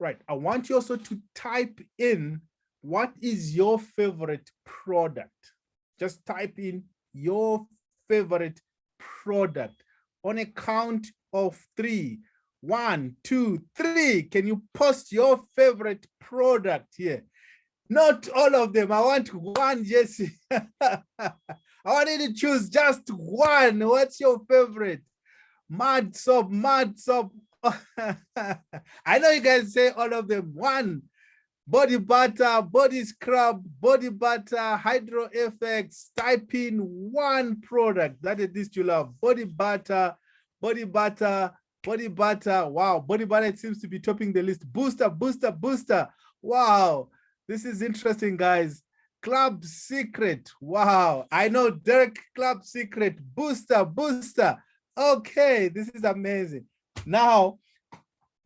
Right. I want you also to type in what is your favorite product. Just type in your favorite product on a count of 3. 1, 2, 3. Can you post your favorite product here? Not all of them. I want one, Jesse. I want you to choose just one. What's your favorite? Mud soap, mud soap. I know you guys say all of them. One, body butter, body scrub, body butter, hydro effects. Type in one product that it is you love. Body butter, body butter, body butter. Wow, body butter, it seems to be topping the list. Booster, booster, booster. Wow, this is interesting, guys. Club Secret. Wow, I know Derek Club Secret. Booster, booster. Okay, this is amazing. Now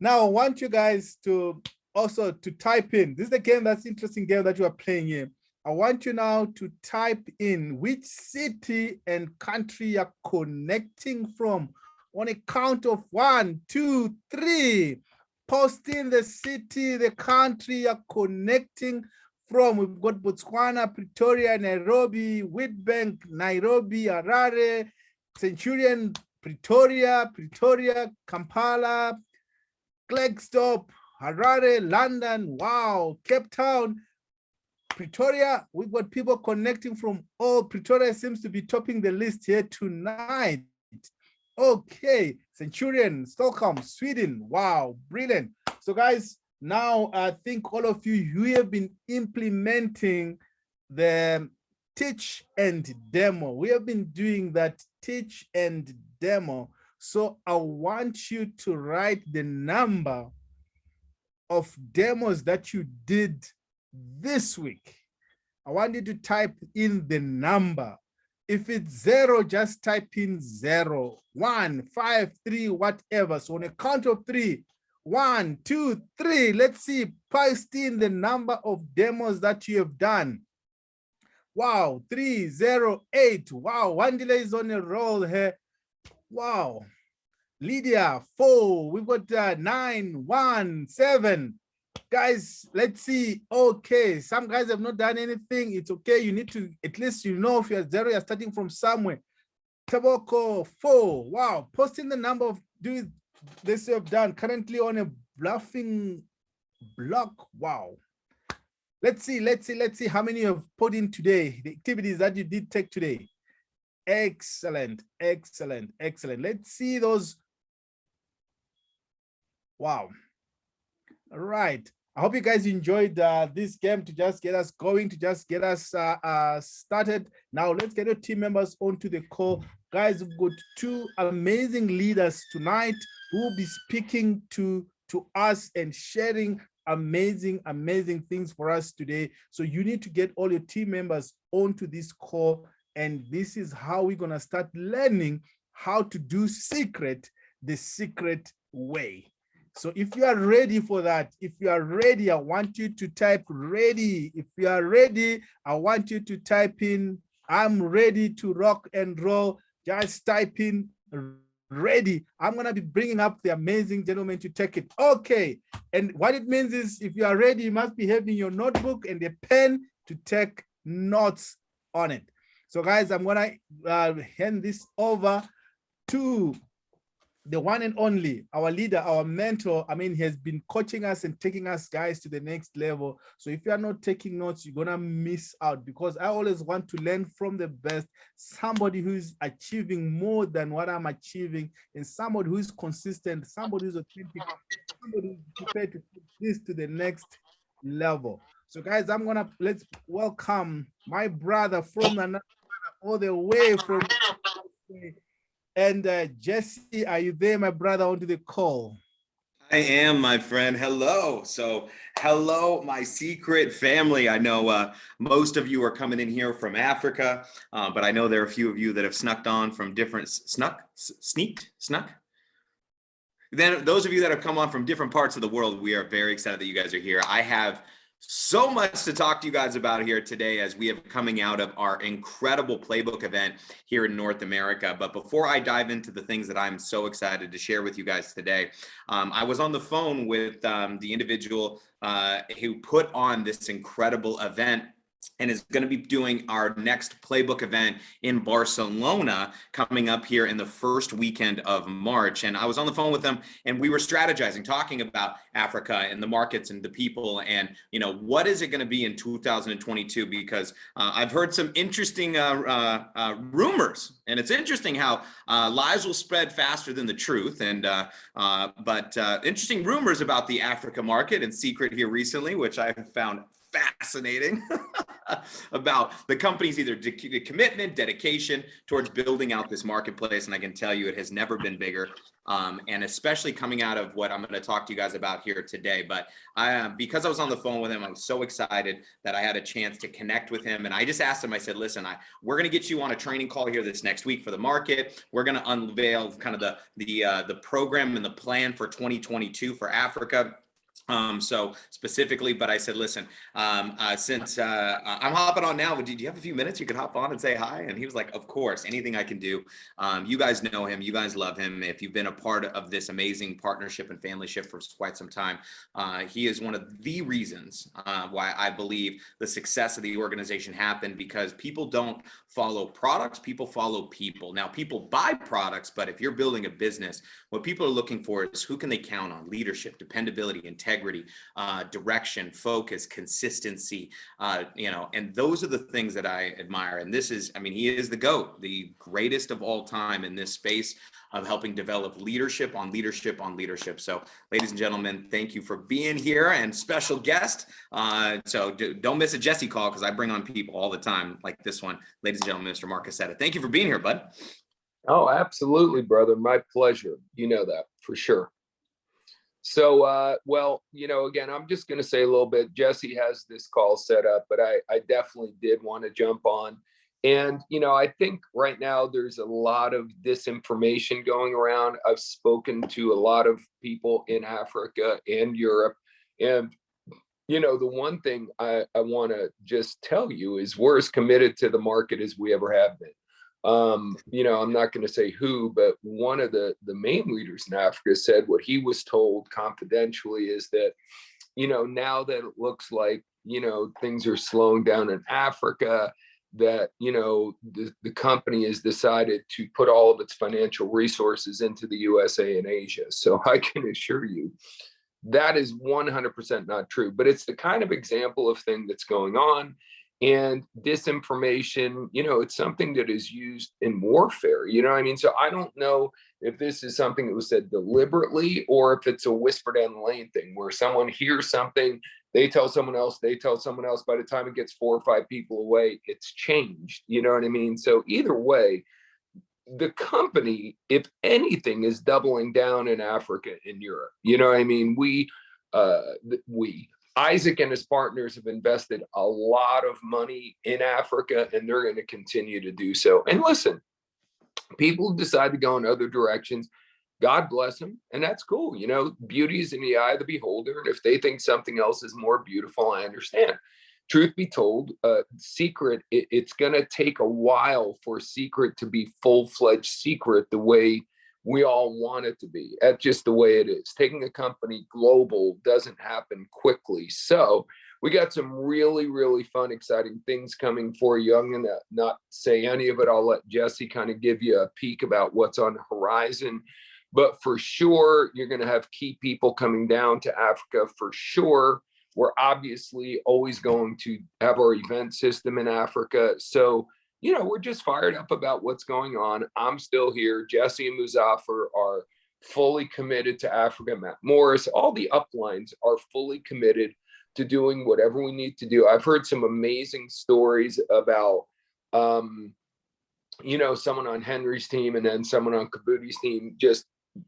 I want you guys to also to type in. This is the game that's interesting game that you are playing here. I want you now to type in which city and country you're connecting from on a count of 1, 2, 3. Post in the city, the country you're connecting from. We've got Botswana, Pretoria, Nairobi, Witbank, Nairobi, Harare, Centurion, Pretoria, Kampala, Klerksdorp, Harare, London, wow, Cape Town, Pretoria. We've got people connecting from all. Pretoria seems to be topping the list here tonight. Okay, Centurion, Stockholm, Sweden, wow, brilliant. So guys, now I think all of you have been implementing the teach and demo. We have been doing that teach and demo. So I want you to write the number of demos that you did this week. I want you to type in the number. If it's 0, just type in 0, 1, 5, 3, whatever. So on a count of 3, 1, 2, 3. Let's see, post in the number of demos that you have done. Wow, 308. Wow, one delay is on a roll here. Wow. Lydia, 4. We've got 9, 1, 7. Guys, let's see. Okay, some guys have not done anything. It's okay. You need to, at least you know if you're 0, you're starting from somewhere. Taboko, 4. Wow, posting the number of doing this you have done currently on a bluffing block. Wow. Let's see how many you have put in today, the activities that you did take today. Excellent. Let's see those. Wow. All right. I hope you guys enjoyed this game to just get us going, to just get us started. Now let's get your team members onto the call. Guys, we've got 2 amazing leaders tonight who will be speaking to us and sharing amazing things for us today. So you need to get all your team members onto this call, and this is how we're going to start learning how to do secret the secret way. So if you are ready for that, if you are ready, I want you to type ready. If you are ready, I want you to type in I'm ready to rock and roll. Just type in ready. I'm going to be bringing up the amazing gentleman to take it. Okay. And what it means is if you are ready, you must be having your notebook and a pen to take notes on it. So guys, I'm going to hand this over to the one and only, our leader, our mentor. I mean, he has been coaching us and taking us guys to the next level. So if you are not taking notes, you're going to miss out, because I always want to learn from the best, somebody who is achieving more than what I'm achieving, and somebody who is consistent, somebody who's authentic, somebody who's prepared to take this to the next level. So guys, let's welcome my brother from another, all the way from, and Jesse, are you there, my brother, onto the call? I am, my friend. Hello. So hello, my secret family. I know most of you are coming in here from Africa, but I know there are a few of you that have snuck on from different, snuck? Then those of you that have come on from different parts of the world, we are very excited that you guys are here. I have So much to talk to you guys about here today as we have coming out of our incredible playbook event here in North America. But before I dive into the things that I'm so excited to share with you guys today, I was on the phone with the individual who put on this incredible event and is going to be doing our next playbook event in Barcelona coming up here in the first weekend of March. And I was on the phone with them and we were strategizing, talking about Africa and the markets and the people and, you know, what is it going to be in 2022? Because I've heard some interesting rumors, and it's interesting how lies will spread faster than the truth. And but interesting rumors about the Africa market and secret here recently, which I have found fascinating about the company's either commitment, dedication towards building out this marketplace. And I can tell you it has never been bigger. And especially coming out of what I'm going to talk to you guys about here today. But because I was on the phone with him, I was so excited that I had a chance to connect with him. And I just asked him, I said, listen, we're going to get you on a training call here this next week for the market. We're going to unveil kind of the program and the plan for 2022 for Africa. So specifically, but I said, listen, since I'm hopping on now, do you have a few minutes? You could hop on and say hi. And he was like, of course, anything I can do. You guys know him. You guys love him. If you've been a part of this amazing partnership and familyship for quite some time, he is one of the reasons why I believe the success of the organization happened, because people don't follow products, people follow people. Now, people buy products, but if you're building a business, what people are looking for is who can they count on? Leadership, dependability, integrity, direction, focus, consistency, and those are the things that I admire. And this is, I mean, he is the GOAT, the greatest of all time in this space of helping develop leadership on leadership on leadership. So ladies and gentlemen, thank you for being here, and special guest. So don't miss a Jesse call, because I bring on people all the time like this one. Ladies and gentlemen, Mr. Marc Accetta, thank you for being here, bud. Oh, absolutely, brother. My pleasure. You know that for sure. So, well, again, I'm just going to say a little bit. Jesse has this call set up, but I definitely did want to jump on. And, I think right now there's a lot of disinformation going around. I've spoken to a lot of people in Africa and Europe. And, the one thing I want to just tell you is we're as committed to the market as we ever have been. I'm not going to say who, but one of the main leaders in Africa said what he was told confidentially is that, now that it looks like, things are slowing down in Africa, that, the company has decided to put all of its financial resources into the USA and Asia. So I can assure you that is 100% not true, but it's the kind of example of thing that's going on. And disinformation, it's something that is used in warfare, So I don't know if this is something that was said deliberately, or if it's a whisper down the lane thing where someone hears something, they tell someone else, they tell someone else. By the time it gets 4 or 5 people away, it's changed. You know what I mean? So either way, the company, if anything, is doubling down in Africa and Europe. You know what I mean? Isaac and his partners have invested a lot of money in Africa, and they're going to continue to do so. And listen, people decide to go in other directions. God bless them, and that's cool. Beauty is in the eye of the beholder. And if they think something else is more beautiful, I understand. Truth be told, Secret, it's going to take a while for Secret to be full-fledged Secret the way we all want it to be. That's just the way it is. Taking a company global doesn't happen quickly. So we got some really, really fun, exciting things coming for you. I'm going to not say any of it. I'll let Jesse kind of give you a peek about what's on the horizon. But for sure, you're going to have key people coming down to Africa for sure. We're obviously always going to have our event system in Africa. So, we're just fired up about what's going on. I'm still here. Jesse and Muzaffar are fully committed to Africa. Matt Morris, all the uplines are fully committed to doing whatever we need to do. I've heard some amazing stories about, someone on Henry's team and then someone on Kabuti's team just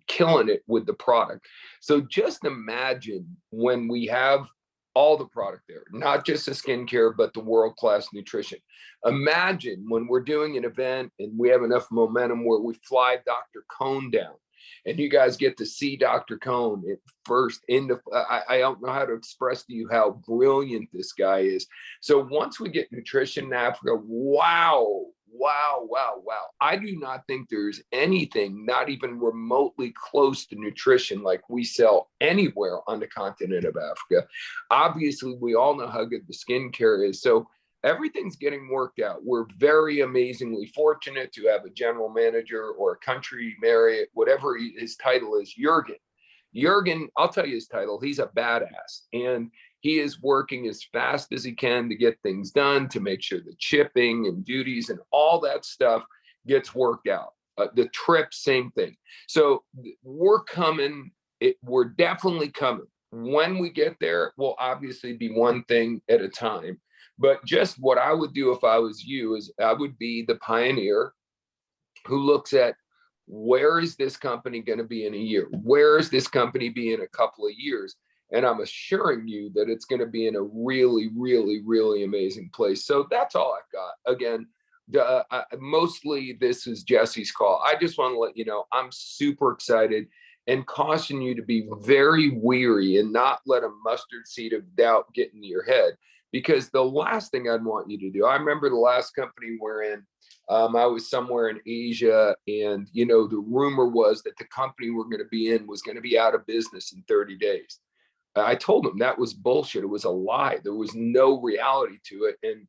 killing it with the product. So just imagine when we have all the product there, not just the skincare, but the world-class nutrition. Imagine when we're doing an event and we have enough momentum where we fly Dr. Cone down And you guys get to see Dr. Cohn at first I don't know how to express to you how brilliant this guy is. So once we get nutrition in Africa, wow. I do not think there's anything, not even remotely close to nutrition like we sell anywhere on the continent of Africa. Obviously, we all know how good the skincare is. So everything's getting worked out. We're very amazingly fortunate to have a general manager or a country Marriott, whatever his title is, Jurgen, I'll tell you his title. He's a badass. And he is working as fast as he can to get things done, to make sure the chipping and duties and all that stuff gets worked out. The trip, same thing. So we're coming. We're definitely coming. When we get there, we'll obviously be one thing at a time. But just what I would do if I was you is I would be the pioneer who looks at, where is this company going to be in a year? Where is this company be in a couple of years? And I'm assuring you that it's going to be in a really, really, really amazing place. So that's all I've got. Again, mostly this is Jesse's call. I just want to let you know, I'm super excited and caution you to be very weary and not let a mustard seed of doubt get into your head. Because the last thing I'd want you to do, I remember the last company we're in, I was somewhere in Asia, and the rumor was that the company we're going to be in was going to be out of business in 30 days. I told them that was bullshit. It was a lie. There was no reality to it. And,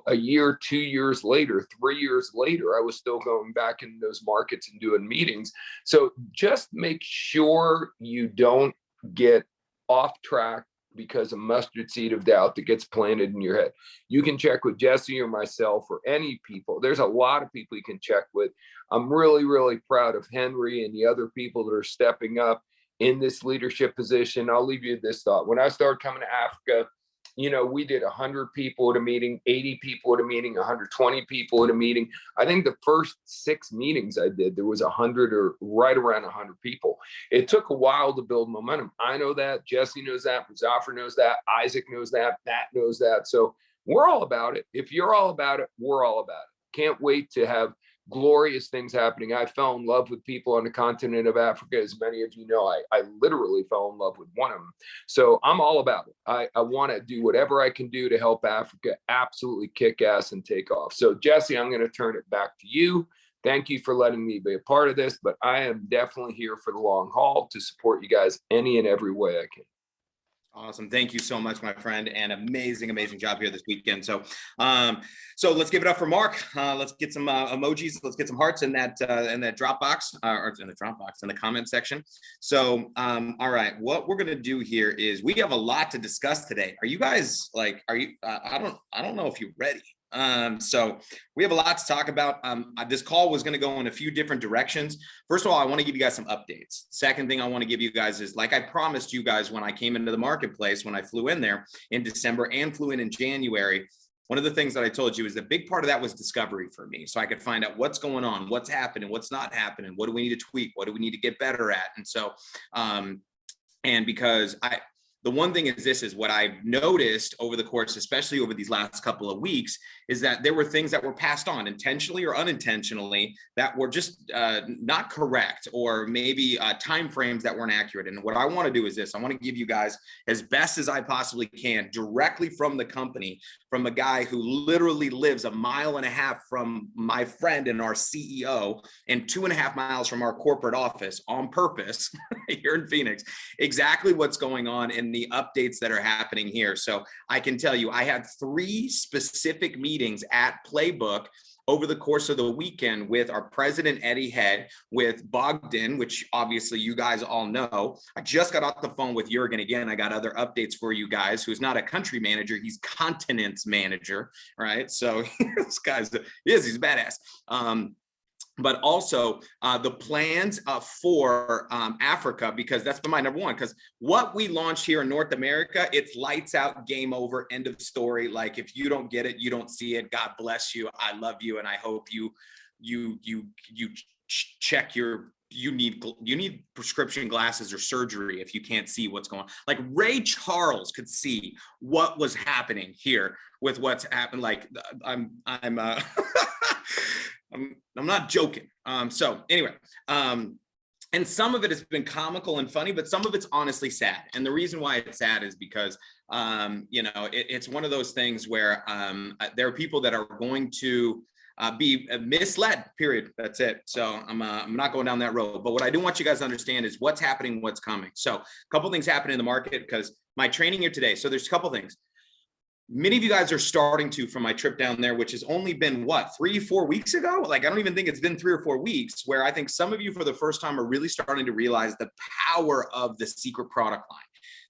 a year, 2 years later, 3 years later, I was still going back in those markets and doing meetings. So just make sure you don't get off track because a mustard seed of doubt that gets planted in your head. You can check with Jesse or myself or any people. There's a lot of people you can check with. I'm really, really proud of Henry and the other people that are stepping up in this leadership position. I'll leave you this thought. When I started coming to Africa, we did 100 people at a meeting, 80 people at a meeting, 120 people at a meeting. I think the first 6 meetings I did, there was 100 or right around 100 people. It took a while to build momentum. I know that. Jesse knows that. Muzaffar knows that. Isaac knows that. Matt knows that. So we're all about it. If you're all about it, we're all about it. Can't wait to have glorious things happening. I fell in love with people on the continent of Africa. As many of you know, I literally fell in love with one of them. So I'm all about it. I want to do whatever I can do to help Africa absolutely kick ass and take off. So Jesse, I'm going to turn it back to you. Thank you for letting me be a part of this, but I am definitely here for the long haul to support you guys any and every way I can. Awesome. Thank you so much, my friend, and amazing job here this weekend. So let's give it up for Marc. Let's get some emojis. Let's get some hearts in that Dropbox, or in the Dropbox in the comment section. So, all right, what we're going to do here is we have a lot to discuss today. Are you guys I don't know if you're ready. So we have a lot to talk about. This call was going to go in a few different directions. First of all, I want to give you guys some updates. Second thing I want to give you guys is, like I promised you guys when I came into the marketplace, when I flew in there in December and flew in January, one of the things that I told you is the big part of that was discovery for me. So I could find out what's going on, what's happening, what's not happening, what do we need to tweak, what do we need to get better at? And so, and because the one thing is, this is what I've noticed over the course, especially over these last couple of weeks, is that there were things that were passed on intentionally or unintentionally that were just not correct, or maybe timeframes that weren't accurate. And what I want to do is this: I want to give you guys, as best as I possibly can, directly from the company, from a guy who literally lives 1.5 miles from my friend and our CEO, and 2.5 miles from our corporate office on purpose here in Phoenix, exactly what's going on in the updates that are happening here. So I can tell you, I had 3 specific meetings at Playbook over the course of the weekend with our president, Eddie Head, with Bogdan, which obviously you guys all know. I just got off the phone with Jurgen again. I got other updates for you guys, who's not a country manager. He's continents manager, right? So this guy's, he's badass. But also the plans for Africa, because that's been my number one. Because what we launched here in North America, it's lights out, game over, end of story. Like, if you don't get it, you don't see it. God bless you. I love you, and I hope you check your. You need prescription glasses or surgery if you can't see what's going on. Like, Ray Charles could see what was happening here with what's happened. Like, I'm not joking. So anyway, And some of it has been comical and funny, but some of it's honestly sad. And the reason why it's sad is because, you know, it's one of those things where there are people that are going to be misled, period. That's it. So I'm not going down that road. But what I do want you guys to understand is what's happening, what's coming. So a couple things happen in the market because my training here today. So there's a couple things. Many of you guys are starting to from my trip down there, which has only been what, 3-4 weeks ago? Like, I don't even think it's been 3 or 4 weeks, where I think some of you for the first time are really starting to realize the power of the secret product line,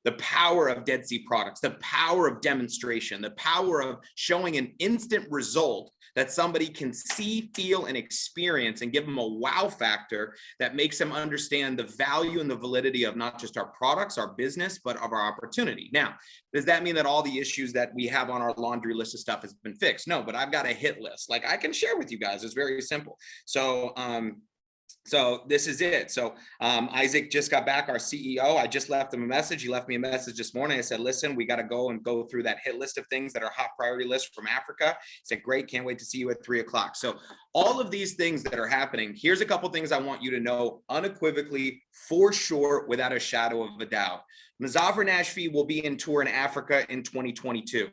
the power of Dead Sea products, the power of demonstration, the power of showing an instant result that somebody can see, feel, and experience, and give them a wow factor that makes them understand the value and the validity of not just our products, our business, but of our opportunity. Now, does that mean that all the issues that we have on our laundry list of stuff has been fixed? No, but I've got a hit list. Like, I can share with you guys. It's very simple. So this is it. So Isaac just got back, our CEO. I just left him a message. He left me a message this morning. I said, listen, we got to go through that hit list of things that are hot priority list from Africa. He said, great, can't wait to see you at 3 o'clock. So all of these things that are happening, here's a couple things I want you to know unequivocally, for sure, without a shadow of a doubt. Mazafar Nashvi will be in tour in Africa in 2022.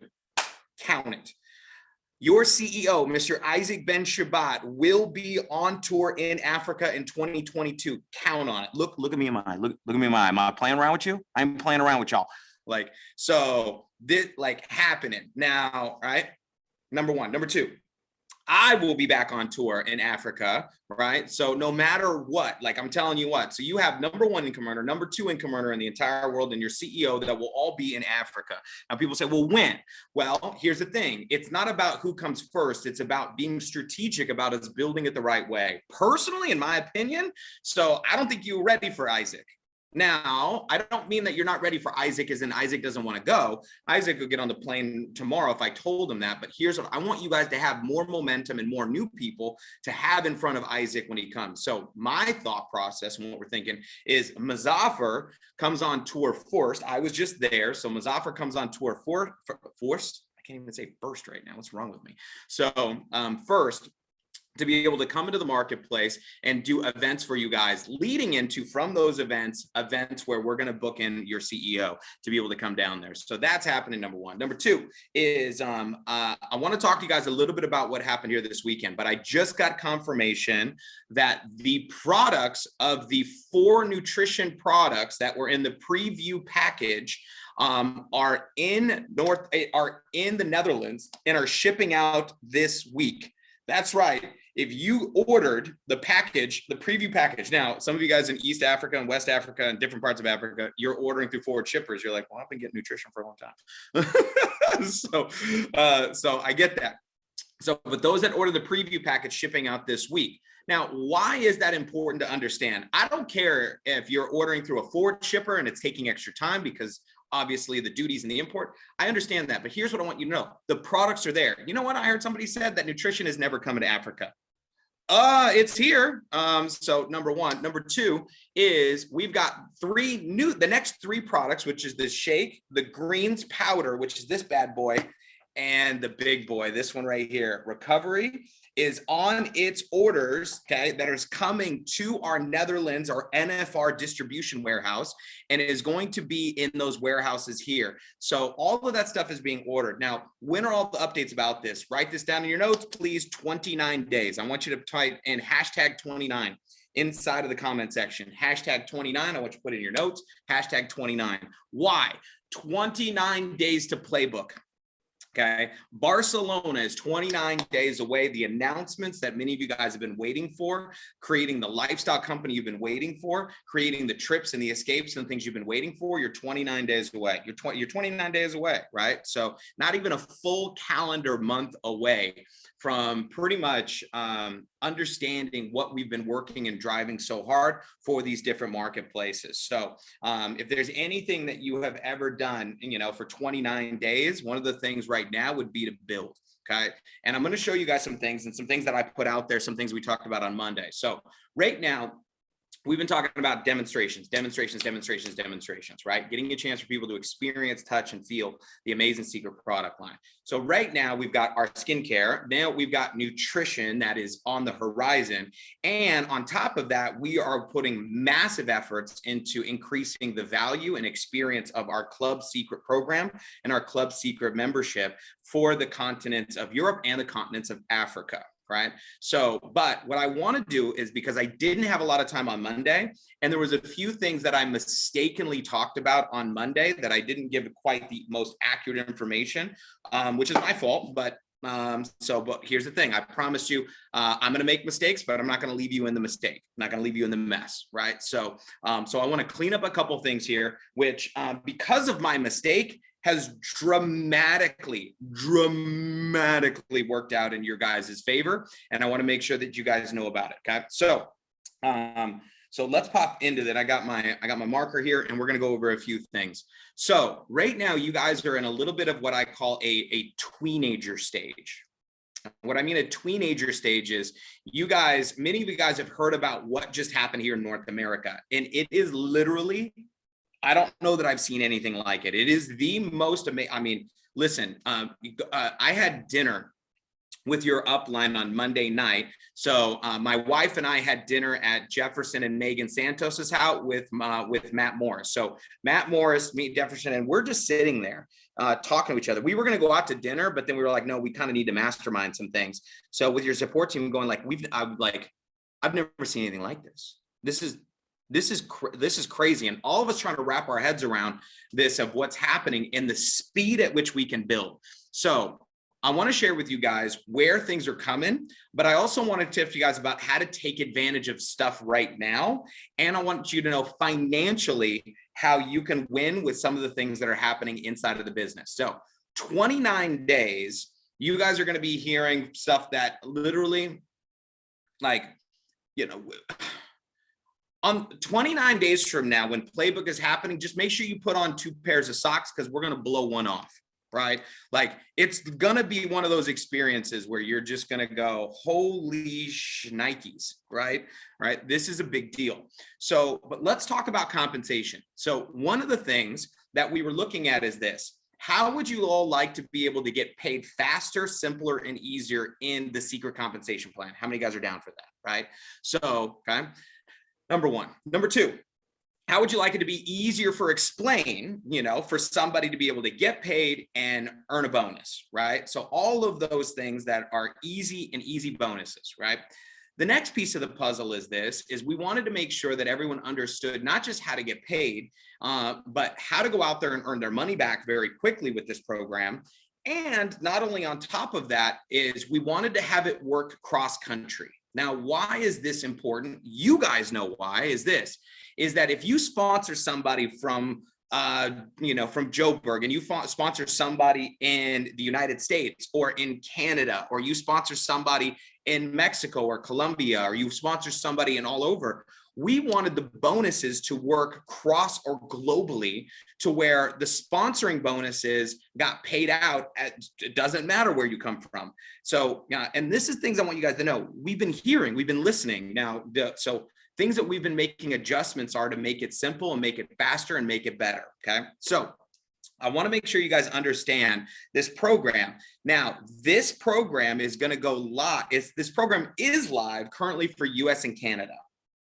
Count it. Your CEO, Mr. Isaac Ben Shabbat, will be on tour in Africa in 2022. Count on it. Look at me in my eye. Look at me in my eye. Am I playing around with you? I'm playing around with y'all. Like, so this like happening now, right? Number one. Number two, I will be back on tour in Africa, right? So no matter what, like I'm telling you what, so you have number one income earner, number two income earner in the entire world, and your CEO that will all be in Africa. Now people say, well, when? Well, here's the thing. It's not about who comes first. It's about being strategic about us building it the right way. Personally, in my opinion, so I don't think you're ready for Isaac. Now, I don't mean that you're not ready for Isaac as in Isaac doesn't want to go. Isaac would get on the plane tomorrow if I told him that. But here's what I want you guys to have: more momentum and more new people to have in front of Isaac when he comes. So my thought process and what we're thinking is Mazafar comes on tour first. I was just there. So Mazafar comes on tour first. I can't even say first right now. What's wrong with me? So first, to be able to come into the marketplace and do events for you guys, leading into from those events where we're going to book in your CEO to be able to come down there. So that's happening, number one. Number two is I want to talk to you guys a little bit about what happened here this weekend, but I just got confirmation that the products of the 4 nutrition products that were in the preview package are in the Netherlands and are shipping out this week. That's right. If you ordered the package, the preview package, now some of you guys in East Africa and West Africa and different parts of Africa, you're ordering through forward shippers. You're like, well, I've been getting nutrition for a long time. So I get that. So, but those that order the preview package shipping out this week. Now, why is that important to understand? I don't care if you're ordering through a forward shipper and it's taking extra time because obviously the duties and the import. I understand that, but here's what I want you to know. The products are there. You know what? I heard somebody said that nutrition is never coming to Africa. It's here. So number one. Number two is we've got the next 3 products, which is the shake, the greens powder, which is this bad boy, and the big boy, this one right here, recovery, is on its orders, okay, that is coming to our Netherlands, our NFR distribution warehouse, and it is going to be in those warehouses here. So all of that stuff is being ordered. Now, when are all the updates about this? Write this down in your notes, please. 29 days. I want you to type in hashtag 29 inside of the comment section. Hashtag 29. I want you to put it in your notes. Hashtag 29. Why? 29 days to playbook. Okay, Barcelona is 29 days away. The announcements that many of you guys have been waiting for, creating the lifestyle company you've been waiting for, creating the trips and the escapes and things you've been waiting for, you're 29 days away. You're 29 days away, right? So not even a full calendar month away from pretty much understanding what we've been working and driving so hard for these different marketplaces. So if there's anything that you have ever done, for 29 days, one of the things right now would be to build. Okay. And I'm going to show you guys some things that I put out there, some things we talked about on Monday. So right now, we've been talking about demonstrations, right? Getting a chance for people to experience, touch, and feel the amazing Secret product line. So right now we've got our skincare. Now we've got nutrition that is on the horizon. And on top of that, we are putting massive efforts into increasing the value and experience of our Club Secret program and our Club Secret membership for the continents of Europe and the continents of Africa. Right. So, but what I want to do is, because I didn't have a lot of time on Monday, and there was a few things that I mistakenly talked about on Monday that I didn't give quite the most accurate information, which is my fault. But but here's the thing. I promise you, I'm going to make mistakes, but I'm not going to leave you in the mistake. I'm not going to leave you in the mess. Right. So, so I want to clean up a couple of things here, which because of my mistake, has dramatically worked out in your guys' favor. And I want to make sure that you guys know about it. Okay. So, so let's pop into that. I got my marker here, and we're going to go over a few things. So right now, you guys are in a little bit of what I call a tweenager stage. What I mean a tweenager stage is, you guys, many of you guys have heard about what just happened here in North America. And it is literally, I don't know that I've seen anything like it. It is the most amazing. I mean, listen, I had dinner with your upline on Monday night. So my wife and I had dinner at Jefferson and Megan Santos's house with Matt Morris. So Matt Morris, me, Jefferson, and we're just sitting there talking to each other. We were going to go out to dinner, but then we were like, no, we kind of need to mastermind some things. So with your support team going like, I've never seen anything like this. This is crazy. And all of us trying to wrap our heads around this, of what's happening and the speed at which we can build. So I want to share with you guys where things are coming, but I also want to tip you guys about how to take advantage of stuff right now. And I want you to know financially how you can win with some of the things that are happening inside of the business. So 29 days, you guys are going to be hearing stuff that literally, like, you know, on 29 days from now, when Playbook is happening, just make sure you put on 2 pairs of socks, because we're going to blow one off, right? Like, it's going to be one of those experiences where you're just going to go, holy shnikes, right? Right. This is a big deal. So, but let's talk about compensation. So one of the things that we were looking at is this: how would you all like to be able to get paid faster, simpler, and easier in the Secret compensation plan? How many guys are down for that? Right. So, okay. Number one. Number two, how would you like it to be easier for Explain, you know, for somebody to be able to get paid and earn a bonus, right? So all of those things that are easy bonuses, right? The next piece of the puzzle is we wanted to make sure that everyone understood not just how to get paid, but how to go out there and earn their money back very quickly with this program. And not only on top of that is we wanted to have it work cross country. Now, why is this important? You guys know why. Is that if you sponsor somebody from from Joburg, and you sponsor somebody in the United States or in Canada, or you sponsor somebody in Mexico or Colombia, or you sponsor somebody in all over, we wanted the bonuses to work cross or globally, to where the sponsoring bonuses got paid out it doesn't matter where you come from. So, and this is things I want you guys to know. We've been listening. Now, so things that we've been making adjustments are to make it simple and make it faster and make it better. Okay. So I want to make sure you guys understand this program. Now, this program is going to go live. This program is live currently for US and Canada.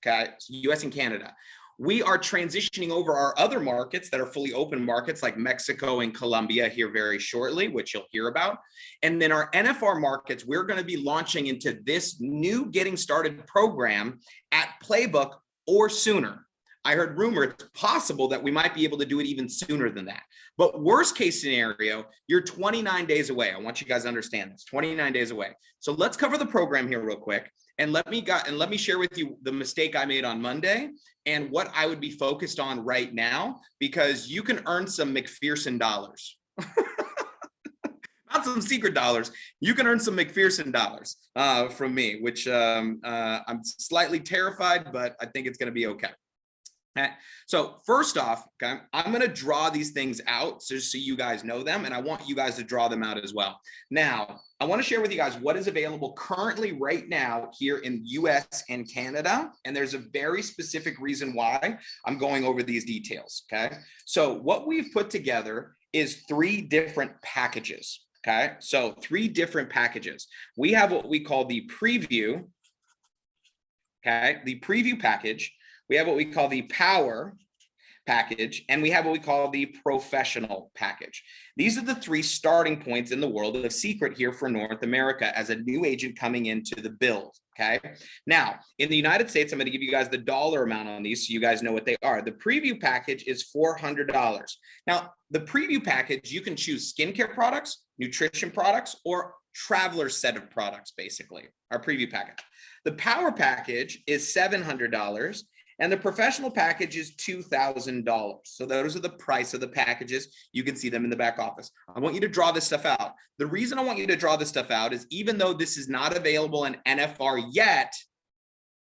Okay. US and Canada. We are transitioning over our other markets that are fully open markets, like Mexico and Colombia, here very shortly, which you'll hear about. And then our NFR markets, we're going to be launching into this new Getting Started program at Playbook or sooner. I heard rumor it's possible that we might be able to do it even sooner than that. But worst case scenario, you're 29 days away. I want you guys to understand this, 29 days away. So let's cover the program here real quick. And let me share with you the mistake I made on Monday and what I would be focused on right now, because you can earn some Macpherson dollars. Not some secret dollars. You can earn some Macpherson dollars from me, which I'm slightly terrified, but I think it's going to be okay. Okay. So first off, okay, I'm going to draw these things out just so you guys know them, and I want you guys to draw them out as well. Now, I want to share with you guys what is available currently right now here in US and Canada, and there's a very specific reason why I'm going over these details, okay? So what we've put together is 3 different packages, okay? So 3 different packages. We have what we call the preview, okay? The preview package. We have what we call the power package, and we have what we call the professional package. These are the 3 starting points in the world of Secret here for North America as a new agent coming into the build, okay? Now, in the United States, I'm gonna give you guys the dollar amount on these so you guys know what they are. The preview package is $400. Now, the preview package, you can choose skincare products, nutrition products, or traveler's set of products, basically, our preview package. The power package is $700. And the professional package is $2,000. So those are the price of the packages. You can see them in the back office. I want you to draw this stuff out. The reason I want you to draw this stuff out is even though this is not available in NFR yet,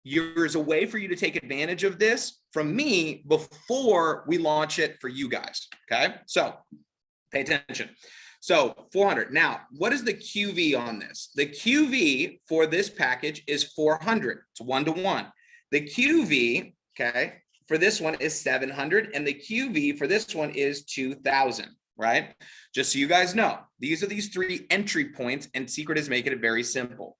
there's a way for you to take advantage of this from me before we launch it for you guys, okay? So pay attention. So 400. Now, what is the QV on this? The QV for this package is 400. It's 1-to-1. The QV, okay, for this one is 700, and the QV for this one is 2,000, right? Just so you guys know, these are these 3 entry points, and Secret is making it very simple.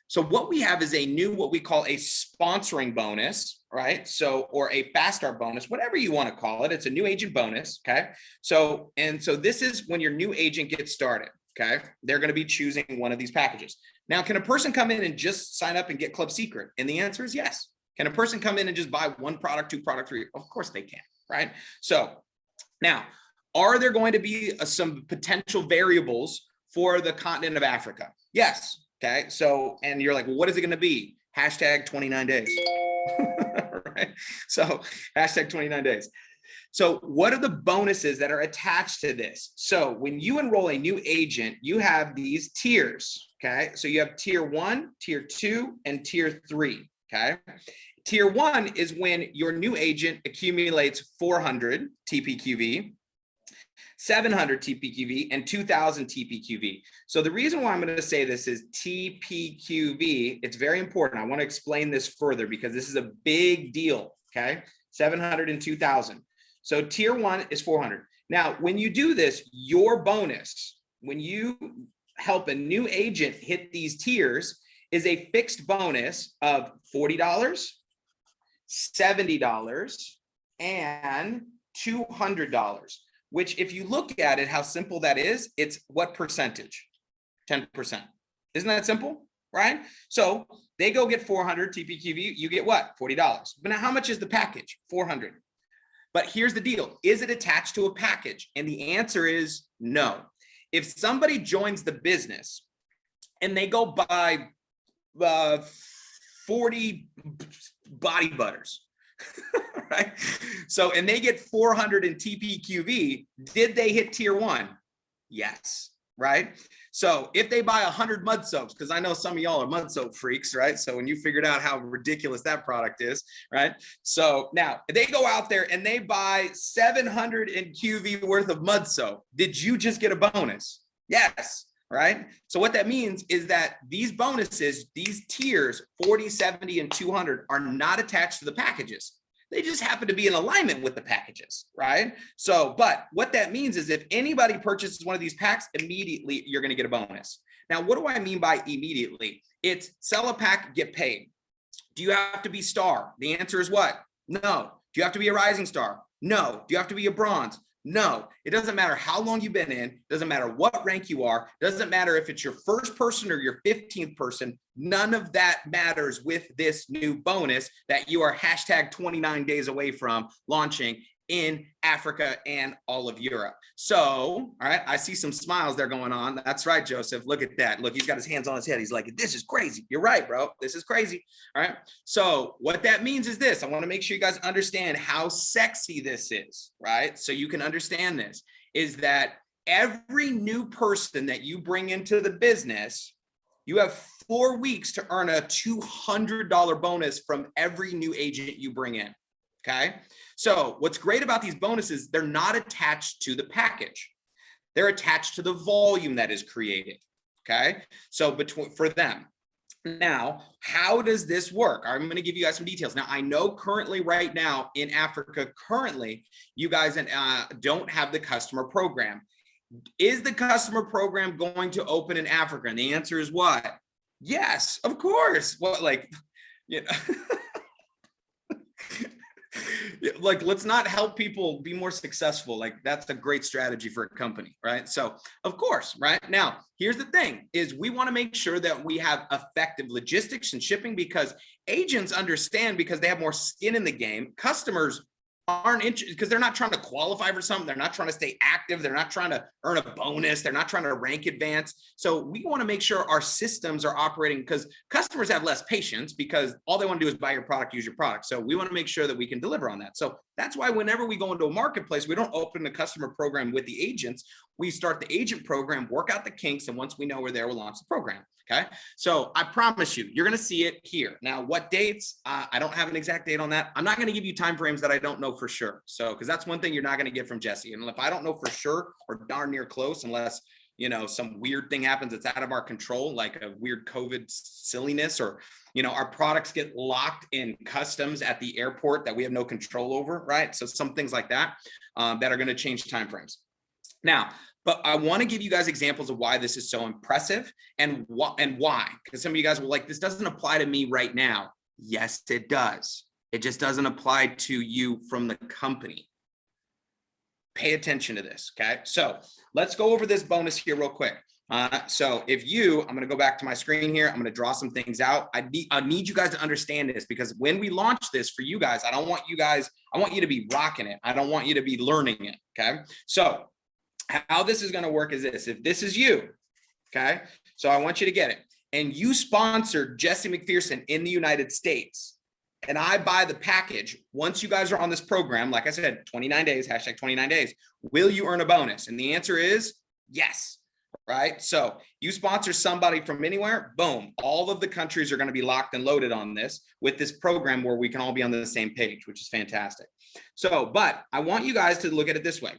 So what we have is a new, what we call a sponsoring bonus, right? So, or a fast start bonus, whatever you want to call it. It's a new agent bonus, okay? So this is when your new agent gets started, okay? They're going to be choosing one of these packages. Now, can a person come in and just sign up and get Club Secret? And the answer is yes. Can a person come in and just buy 1 product, 2 product, 3? Of course they can, right? So now, are there going to be some potential variables for the continent of Africa? Yes, okay. So, and you're like, well, what is it going to be? Hashtag 29 days, right? So hashtag 29 days. So what are the bonuses that are attached to this? So when you enroll a new agent, you have these tiers, okay? So you have tier 1, tier 2, and tier 3, okay? Tier 1 is when your new agent accumulates 400 TPQV, 700 TPQV, and 2000 TPQV. So the reason why I'm going to say this is TPQV, it's very important. I want to explain this further because this is a big deal, okay? 700 and 2000. So tier 1 is 400. Now, when you do this, your bonus, when you help a new agent hit these tiers, is a fixed bonus of $40, $70, and $200, which if you look at it, how simple that is, it's what percentage? 10%. Isn't that simple, right? So they go get 400 TPQV, you get what? $40. But now how much is the package? 400. But here's the deal. Is it attached to a package? And the answer is no. If somebody joins the business and they go buy 40 body butters, right? So, and they get 400 in TPQV, did they hit tier 1? Yes, right? So if they buy 100 mud soaps, because I know some of y'all are mud soap freaks, right? So when you figured out how ridiculous that product is, right? So now if they go out there and they buy 700 in QV worth of mud soap, did you just get a bonus? Yes. Right? So what that means is that these bonuses, these tiers, 40, 70, and 200 are not attached to the packages. They just happen to be in alignment with the packages, right? So, but what that means is if anybody purchases one of these packs, immediately you're going to get a bonus. Now, what do I mean by immediately? It's sell a pack, get paid. Do you have to be star? The answer is what? No. Do you have to be a rising star? No. Do you have to be a bronze? No, it doesn't matter how long you've been in, doesn't matter what rank you are, doesn't matter if it's your first person or your 15th person, none of that matters with this new bonus that you are hashtag 29 days away from launching in Africa and all of Europe. So, all right, I see some smiles there going on. That's right, Joseph. Look at that. Look, he's got his hands on his head. He's like, this is crazy. You're right, bro. This is crazy. All right. So what that means is this. I want to make sure you guys understand how sexy this is, right? So you can understand this, is that every new person that you bring into the business, you have 4 weeks to earn a $200 bonus from every new agent you bring in. Okay. So what's great about these bonuses, they're not attached to the package. They're attached to the volume that is created. Okay. So for them. Now, how does this work? I'm going to give you guys some details. Now, I know currently right now in Africa, you guys don't have the customer program. Is the customer program going to open in Africa? And the answer is what? Yes, of course. What, like, you know, like, let's not help people be more successful. Like, that's a great strategy for a company, right? So, of course, right? Now, here's the thing is we want to make sure that we have effective logistics and shipping, because agents understand, because they have more skin in the game. Customers aren't interested because they're not trying to qualify for something. They're not trying to stay active. They're not trying to earn a bonus. They're not trying to rank advance. So we want to make sure our systems are operating, because customers have less patience, because all they want to do is buy your product, use your product. So we want to make sure that we can deliver on that. So that's why whenever we go into a marketplace, we don't open the customer program with the agents. We start the agent program, work out the kinks, and once we know we're there, we'll launch the program. Okay. So I promise you, you're going to see it here. Now, what dates? I don't have an exact date on that. I'm not going to give you timeframes that I don't know for sure. So, because that's one thing you're not going to get from Jesse. And if I don't know for sure or darn near close, unless, you know, some weird thing happens that's out of our control, like a weird COVID silliness, or, you know, our products get locked in customs at the airport that we have no control over, right? So some things like that, that are going to change timeframes. Now, but I want to give you guys examples of why this is so impressive and why, because some of you guys were like, this doesn't apply to me right now. Yes, it does. It just doesn't apply to you from the company. Pay attention to this. Okay. So let's go over this bonus here real quick. So I'm going to go back to my screen here. I'm going to draw some things out. I need you guys to understand this, because when we launch this for you guys, I want you to be rocking it. I don't want you to be learning it. Okay. So how this is going to work is this. If this is you, okay, so I want you to get it, and you sponsored Jesse Macpherson in the United States, and I buy the package, once you guys are on this program, like I said, 29 days, hashtag 29 days, will you earn a bonus? And the answer is yes, right? So you sponsor somebody from anywhere, boom, all of the countries are going to be locked and loaded on this with this program where we can all be on the same page, which is fantastic. So, but I want you guys to look at it this way.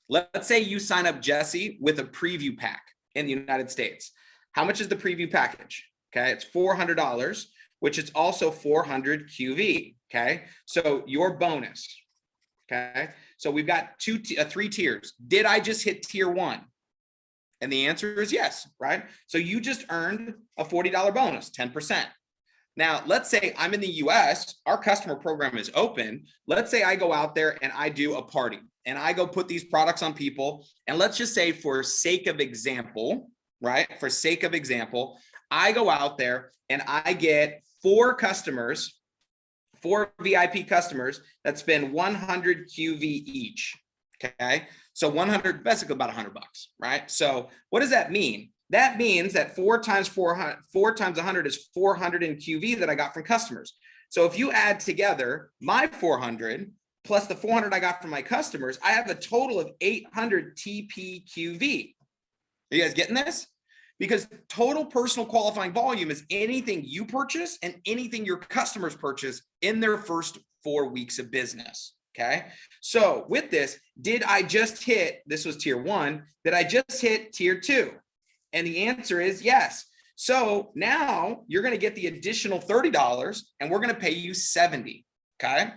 Let's say you sign up Jesse with a preview pack in the United States. How much is the preview package? Okay, it's $400, which is also 400 QV. Okay, so your bonus. Okay, so we've got three tiers. Did I just hit tier 1? And the answer is yes, right? So you just earned a $40 bonus, 10%. Now, let's say I'm in the US, our customer program is open. Let's say I go out there and I do a party and I go put these products on people. And let's just say, for sake of example, right? For sake of example, I go out there and I get 4 VIP customers that spend 100 QV each. Okay. So 100, basically about $100, right? So what does that mean? That means that 4 times 100 is 400 in QV that I got from customers. So if you add together my 400 plus the 400 I got from my customers, I have a total of 800 TPQV. Are you guys getting this? Because total personal qualifying volume is anything you purchase and anything your customers purchase in their first 4 weeks of business. Okay. So with this, did I just hit, this was tier 1, did I just hit tier 2? And the answer is yes. So now you're going to get the additional $30 and we're going to pay you $70. Okay.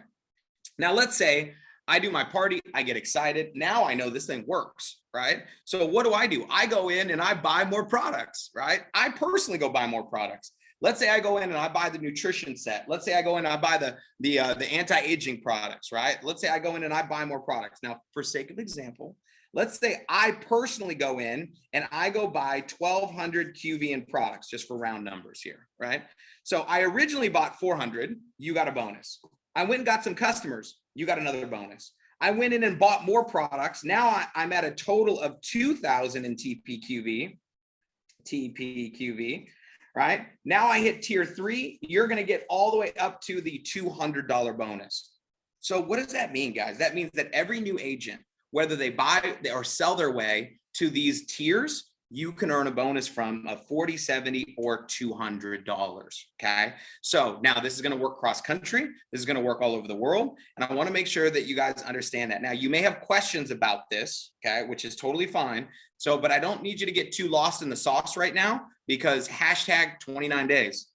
Now let's say I do my party, I get excited. Now I know this thing works, right? So what do? I go in and I buy more products, right? I personally go buy more products. Let's say I go in and I buy the nutrition set. Let's say I go in and I buy the anti-aging products, right? Let's say I go in and I buy more products. Now, for sake of example, let's say I personally go in and I go buy 1,200 QV in products, just for round numbers here, right? So I originally bought 400, you got a bonus. I went and got some customers, you got another bonus. I went in and bought more products. Now I'm at a total of 2,000 in TPQV, right? Now I hit tier 3, you're going to get all the way up to the $200 bonus. So what does that mean, guys? That means that every new agent, whether they buy or sell their way to these tiers, you can earn a bonus from of $40, $70, or $200. Okay. So now this is going to work cross country. This is going to work all over the world. And I want to make sure that you guys understand that. Now you may have questions about this, okay, which is totally fine. So, but I don't need you to get too lost in the sauce right now, because hashtag 29 days.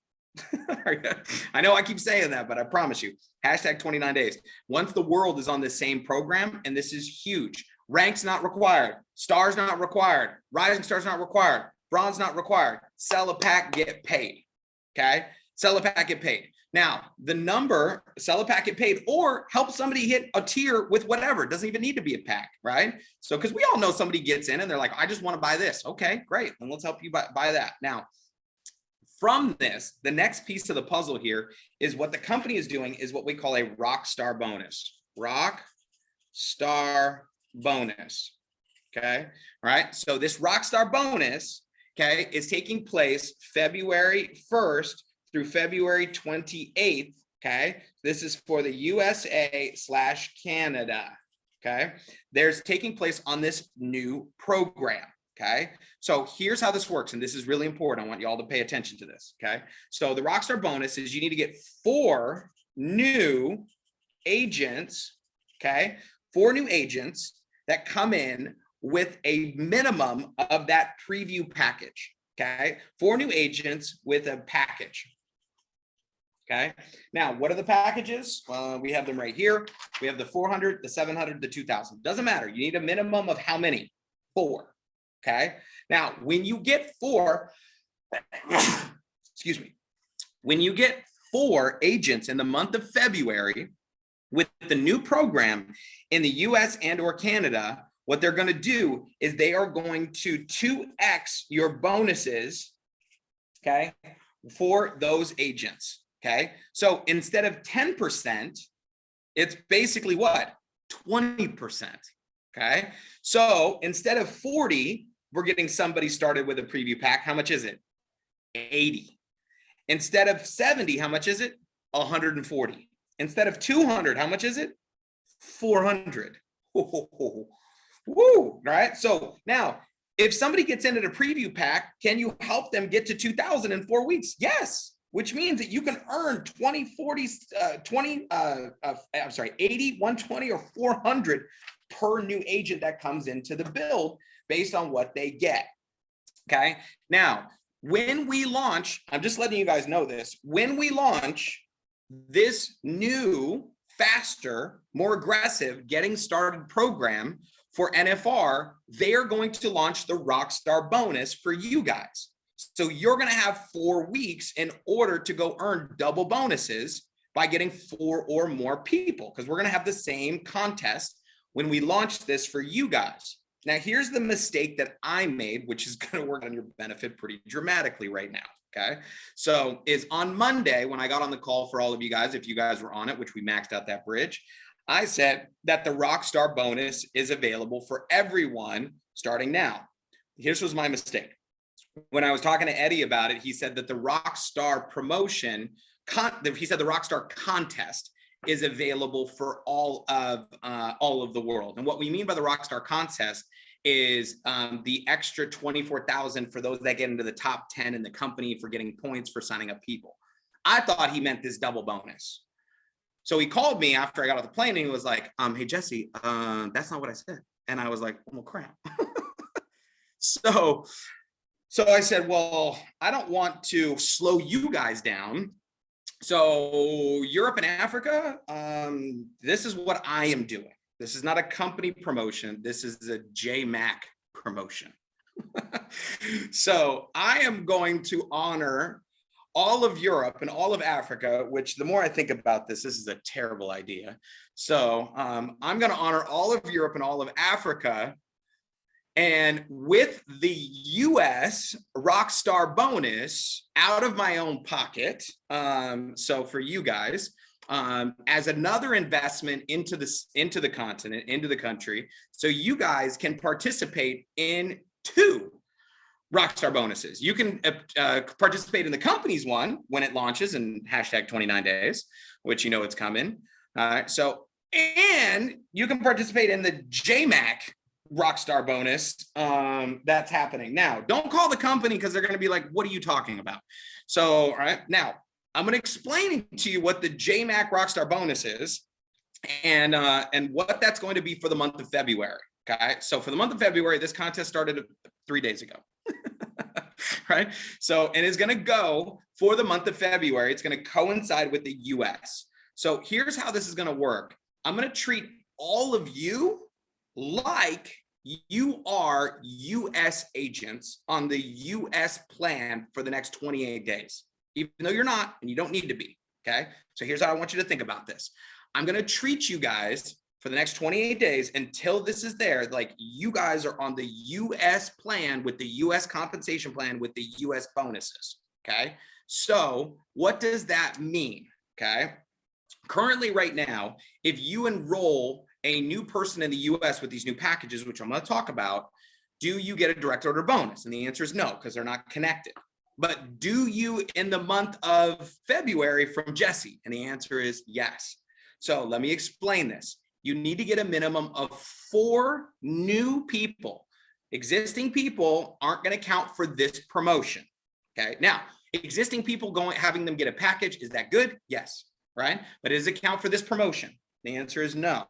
I know I keep saying that, but I promise you, hashtag 29 days. Once the world is on the same program, and this is huge, ranks not required, stars not required, rising stars not required, bronze not required, sell a pack, get paid. Okay, sell a pack, get paid. Now the number, sell a pack, get paid, or help somebody hit a tier with whatever. It doesn't even need to be a pack, right? So because we all know somebody gets in and they're like, I just want to buy this. Okay, great, then let's help you buy that. Now from this, the next piece of the puzzle here is what the company is doing is what we call a Rockstar Bonus. Rockstar Bonus. Okay. All right. So this Rockstar Bonus, okay, is taking place February 1st through February 28th. Okay. This is for the USA/Canada. Okay. There's taking place on this new program. Okay. So here's how this works. And this is really important. I want you all to pay attention to this. Okay. So the Rockstar Bonus is you need to get 4 new agents. Okay. 4 new agents that come in with a minimum of that preview package. Okay. 4 new agents with a package. Okay. Now, what are the packages? We have them right here. We have the 400, the 700, the 2000. Doesn't matter. You need a minimum of how many? 4. Okay. Now, when you get 4, excuse me, when you get 4 agents in the month of February with the new program in the US and or Canada, what they're going to do is they are going to 2x your bonuses, okay, for those agents. Okay. So instead of 10%, it's basically what? 20%. Okay. So instead of 40, we're getting somebody started with a preview pack. How much is it? 80. Instead of 70, how much is it? 140. Instead of 200, how much is it? 400. Woo, right? So now, if somebody gets into the preview pack, can you help them get to 2,000 in 4 weeks? Yes, which means that you can earn 80, 120, or 400 per new agent that comes into the build based on what they get. Okay. Now, when we launch, I'm just letting you guys know this, when we launch this new, faster, more aggressive getting started program for NFR, they are going to launch the Rockstar Bonus for you guys. So you're going to have 4 weeks in order to go earn double bonuses by getting 4 or more people, because we're going to have the same contest when we launch this for you guys. Now, here's the mistake that I made, which is going to work on your benefit pretty dramatically right now. Okay. So is on Monday, when I got on the call for all of you guys, if you guys were on it, which we maxed out that bridge, I said that the Rockstar Bonus is available for everyone starting now. Here's was my mistake. When I was talking to Eddie about it, he said that the Rockstar promotion, he said the Rockstar contest is available for all of the world. And what we mean by the Rockstar contest is the extra 24,000 for those that get into the top 10 in the company for getting points for signing up people. I thought he meant this double bonus. So he called me after I got off the plane and he was like, hey, Jesse, that's not what I said. And I was like, oh, crap. So I said, well, I don't want to slow you guys down. So Europe and Africa, this is what I am doing. This is not a company promotion. This is a Jmac promotion. So I am going to honor all of Europe and all of Africa, which the more I think about this, this is a terrible idea. So I'm going to honor all of Europe and all of Africa. And with the US Rockstar Bonus out of my own pocket, so for you guys, as another investment into the continent, into the country, so you guys can participate in 2 Rockstar bonuses. You can participate in the company's one when it launches in hashtag 29 days, which you know it's coming. And you can participate in the Jmac Rockstar Bonus that's happening. Now, don't call the company because they're going to be like, what are you talking about? So, all right, now I'm going to explain to you what the Jmac Rockstar Bonus is and what that's going to be for the month of February. Okay, so for the month of February, this contest started 3 days ago. Right? So, and it's going to go for the month of February. It's going to coincide with the US. So here's how this is going to work. I'm going to treat all of you like you are US agents on the US plan for the next 28 days, even though you're not, and you don't need to be. Okay. So here's how I want you to think about this. I'm going to treat you guys for the next 28 days until this is there, like you guys are on the US plan with the US compensation plan with the US bonuses. Okay. So what does that mean? Okay. Currently right now, if you enroll a new person in the US with these new packages, which I'm going to talk about, do you get a direct order bonus? And the answer is no, because they're not connected. But do you in the month of February from Jesse? And the answer is yes. So let me explain this. You need to get a minimum of 4 new people. Existing people aren't going to count for this promotion. Okay. Now, existing people having them get a package, is that good? Yes. Right. But does it count for this promotion? The answer is no.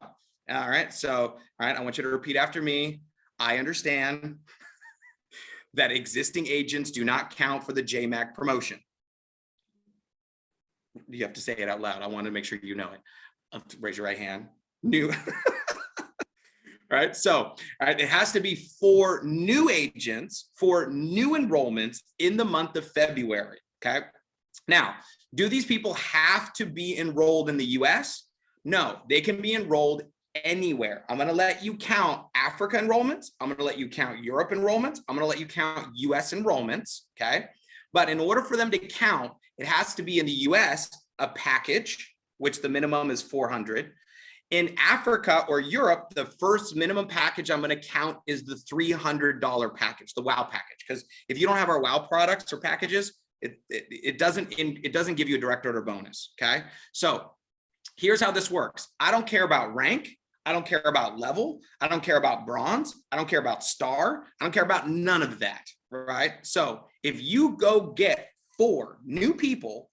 All right. So, all right. I want you to repeat after me. I understand that existing agents do not count for the Jmac promotion. You have to say it out loud. I want to make sure you know it. Raise your right hand. New. All right. So, all right. It has to be 4 new agents for new enrollments in the month of February. Okay. Now, do these people have to be enrolled in the US? No, they can be enrolled anywhere. I'm going to let you count Africa enrollments. I'm going to let you count Europe enrollments. I'm going to let you count US enrollments. Okay. But in order for them to count, it has to be in the US, a package, which the minimum is 400. In Africa or Europe, the first minimum package I'm going to count is the $300 package, the WOW package. Because if you don't have our WOW products or packages, it doesn't give you a direct order bonus. Okay. So here's how this works. I don't care about rank. I don't care about level. I don't care about bronze. I don't care about star. I don't care about none of that. Right. So if you go get 4 new people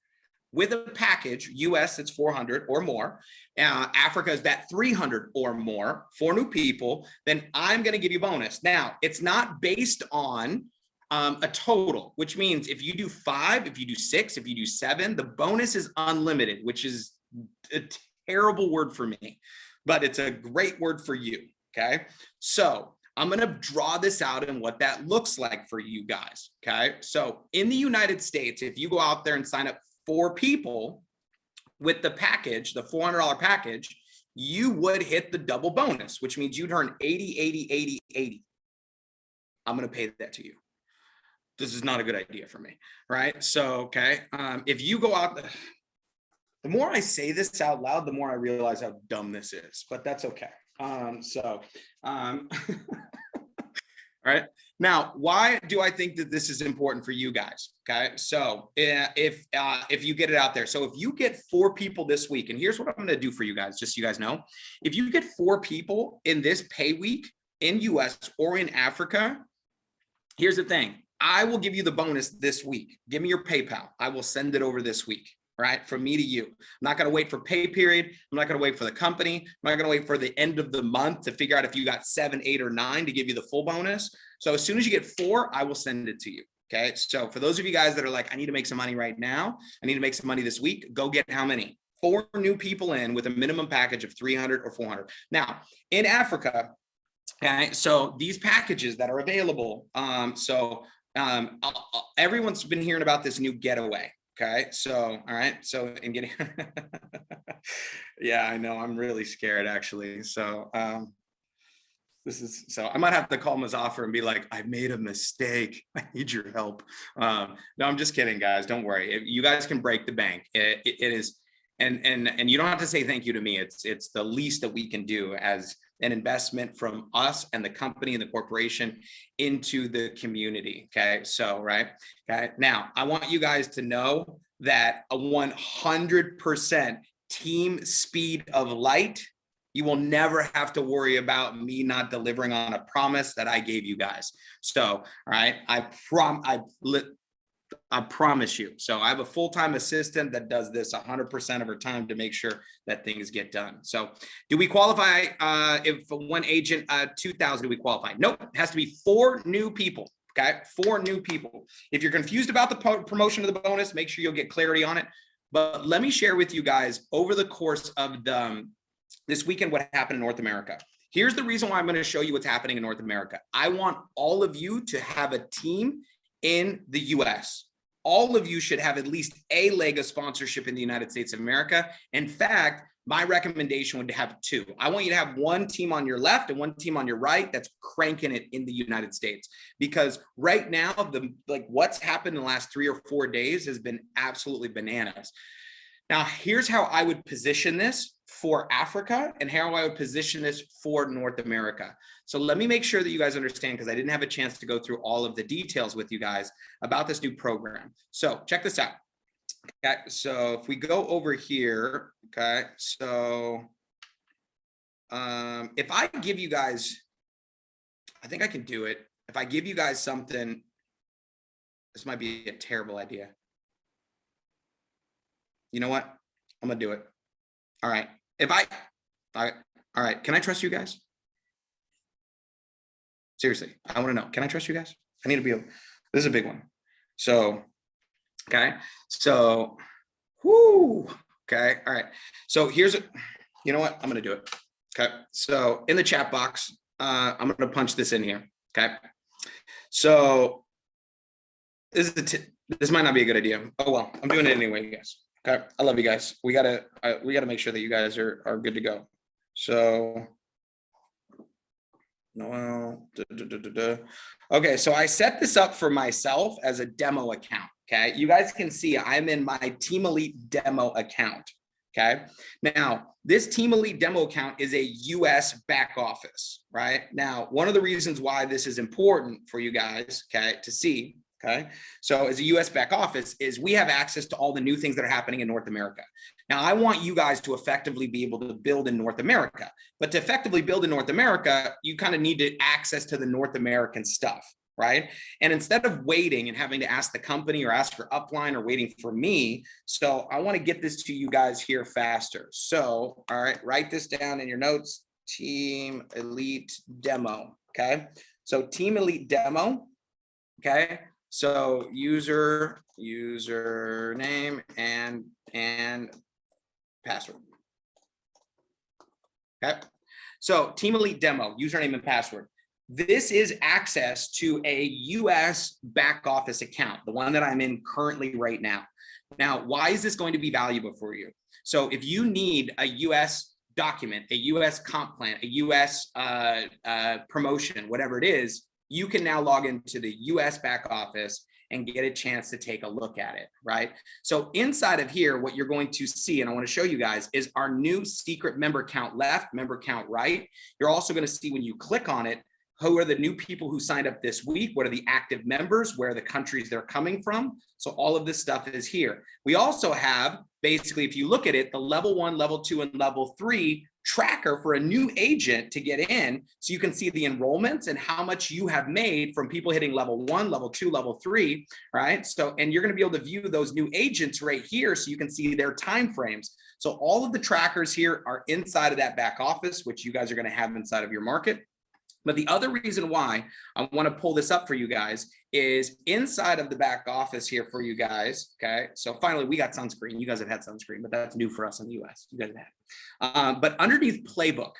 with a package, US, it's 400 or more. Africa is that 300 or more, 4 new people, then I'm going to give you bonus. Now, it's not based on a total, which means if you do 5, if you do 6, if you do 7, the bonus is unlimited, which is a terrible word for me, but it's a great word for you. Okay. So I'm going to draw this out and what that looks like for you guys. Okay. So in the United States, if you go out there and sign up 4 people with the package, the $400 package, you would hit the double bonus, which means you'd earn 80, 80, 80, 80. I'm going to pay that to you. This is not a good idea for me. Right. So, okay. If you go out, the more I say this out loud, the more I realize how dumb this is, but that's okay. All right. Now, why do I think that this is important for you guys? Okay. So if you get it out there, so if you get 4 people this week, and here's what I'm going to do for you guys, just so you guys know, if you get 4 people in this pay week in US or in Africa, here's the thing. I will give you the bonus this week. Give me your PayPal. I will send it over this week. Right? From me to you. I'm not going to wait for pay period. I'm not going to wait for the company. I'm not going to wait for the end of the month to figure out if you got 7, 8, or 9 to give you the full bonus. So as soon as you get 4, I will send it to you. Okay. So for those of you guys that are like, I need to make some money right now, I need to make some money this week, go get how many? 4 new people in with a minimum package of 300 or 400. Now in Africa, okay, so these packages that are available, everyone's been hearing about this new getaway. Okay. So, all right. So in getting, yeah, I know I'm really scared actually. So, so I might have to call Mazaffer and be like, I made a mistake. I need your help. No, I'm just kidding, guys. Don't worry. You guys can break the bank. It is, and you don't have to say thank you to me. It's the least that we can do as an investment from us and the company and the corporation into the community. Okay. So, right. Okay. Now I want you guys to know that a 100% team speed of light You will never have to worry about me not delivering on a promise that I gave you guys. So, all right, I promise you. So I have a full-time assistant that does this 100% of her time to make sure that things get done. So do we qualify if one agent, 2,000, do we qualify? Nope, it has to be 4 new people. Okay, 4 new people. If you're confused about the promotion of the bonus, make sure you'll get clarity on it. But let me share with you guys over the course of this weekend what happened in North America. Here's the reason why I'm going to show you what's happening in North America. I want all of you to have a team in the US. All of you should have at least a leg of sponsorship in the United States of America. In fact, my recommendation would have 2. I want you to have one team on your left and one team on your right that's cranking it in the United States. Because right now, what's happened in the last 3 or 4 days has been absolutely bananas. Now, here's how I would position this for Africa and how I would position this for North America. So let me make sure that you guys understand, because I didn't have a chance to go through all of the details with you guys about this new program. So check this out. Okay, so if we go over here, okay, so if I give you guys, I think I can do it. If I give you guys something, this might be a terrible idea. You know what? I'm gonna do it. All right. All right. Can I trust you guys? Seriously, I want to know. Can I trust you guys? I need to be able. This is a big one. So, okay. So, okay. All right. So here's you know what? I'm gonna do it. Okay. So in the chat box, I'm gonna punch this in here. Okay. So this might not be a good idea. Oh well, I'm doing it anyway, guys. Okay, I love you guys. We gotta make sure that you guys are good to go. So, Noel. Okay, so I set this up for myself as a demo account. Okay, you guys can see I'm in my Team Elite demo account. Okay, now this Team Elite demo account is a US back office, right? Now, one of the reasons why this is important for you guys, okay, to see. Okay, so as a US back office is we have access to all the new things that are happening in North America. Now, I want you guys to effectively be able to build in North America, but to effectively build in North America, you kind of need to access to the North American stuff, right? And instead of waiting and having to ask the company or ask for upline or waiting for me, so I want to get this to you guys here faster. So, all right, write this down in your notes, Team Elite Demo, okay? So Team Elite Demo, okay? So username and password. Okay. So Team Elite Demo, username and password. This is access to a US back office account, the one that I'm in currently right now. Now, why is this going to be valuable for you? So if you need a US document, a US comp plan, a US promotion, whatever it is, you can now log into the US back office and get a chance to take a look at it, right? So inside of here, what you're going to see, and I want to show you guys, is our new secret member count left, member count right. You're also going to see when you click on it, who are the new people who signed up this week? What are the active members? Where are the countries they're coming from? So all of this stuff is here. We also have, basically, if you look at it, the level 1, level 2, and level 3 tracker for a new agent to get in, so you can see the enrollments and how much you have made from people hitting level 1, level 2, level 3, right? So, and you're going to be able to view those new agents right here, so you can see their time frames. So all of the trackers here are inside of that back office, which you guys are going to have inside of your market. But the other reason why I want to pull this up for you guys is inside of the back office here for you guys. Okay, so finally we got sunscreen. You guys have had sunscreen, but that's new for us in the US. You guys have had. But underneath Playbook,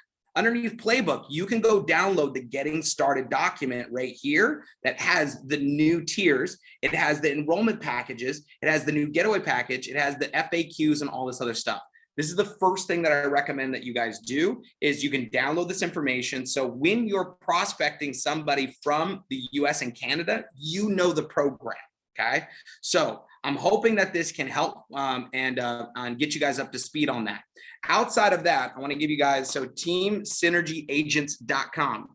you can go download the Getting Started document right here that has the new tiers. It has the enrollment packages. It has the new getaway package. It has the FAQs and all this other stuff. This is the first thing that I recommend that you guys do is you can download this information. So when you're prospecting somebody from the US and Canada, you know the program, okay? So I'm hoping that this can help and get you guys up to speed on that. Outside of that, I wanna give you guys, so teamsynergyagents.com.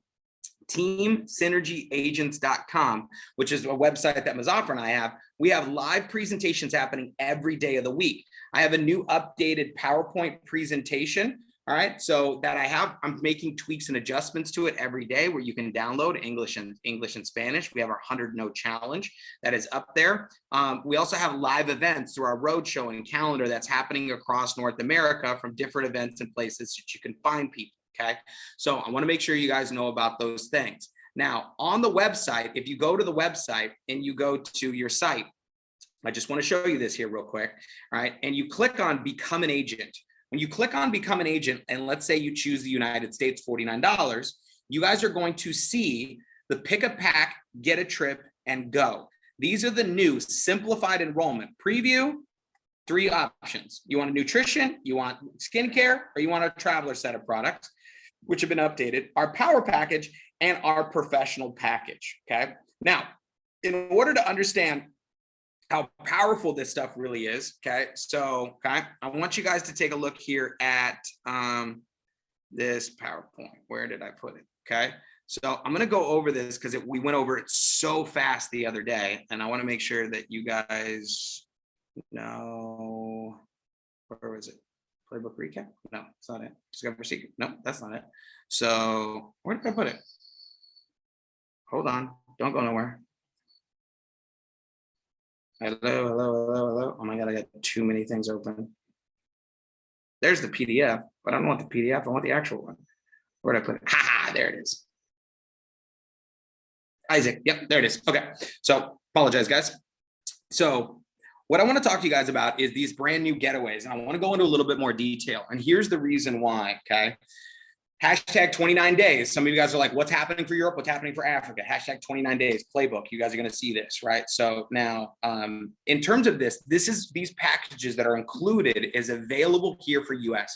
teamsynergyagents.com, which is a website that Mazafar and I have. We have live presentations happening every day of the week. I have a new updated PowerPoint presentation All right, so that I'm making tweaks and adjustments to it every day where you can download English and Spanish. We have our 100 note challenge that is up there. We also have live events through our roadshow and calendar that's happening across North America from different events and places that you can find people, okay? So I wanna make sure you guys know about those things. Now, on the website, if you go to the website and you go to your site, I just wanna show you this here real quick, all right? And you click on Become an Agent. When you click on Become an Agent, and let's say you choose the United States, $49, you guys are going to see the pick a pack, get a trip, and go. These are the new simplified enrollment. Preview, 3 options. You want a nutrition, you want skincare, or you want a traveler set of products, which have been updated, our power package, and our professional package, okay? Now, in order to understand how powerful this stuff really is, okay? So, okay, I want you guys to take a look here at this PowerPoint. Where did I put it, okay? So I'm gonna go over this because we went over it so fast the other day, and I wanna make sure that you guys know, where was it? Playbook recap? No, it's not it. Discover secret? No, that's not it. So where did I put it? Hold on, don't go nowhere. Hello. Oh my God, I got too many things open. There's the PDF, but I don't want the PDF. I want the actual one. Where did I put it? Ha, there it is. Isaac, yep, there it is. Okay, so apologize, guys. So what I want to talk to you guys about is these brand new getaways, and I want to go into a little bit more detail. And here's the reason why, okay? Hashtag 29 days. Some of you guys are like, what's happening for Europe? What's happening for Africa? Hashtag 29 days playbook. You guys are going to see this, right? So now, in terms of this is these packages that are included is available here for US.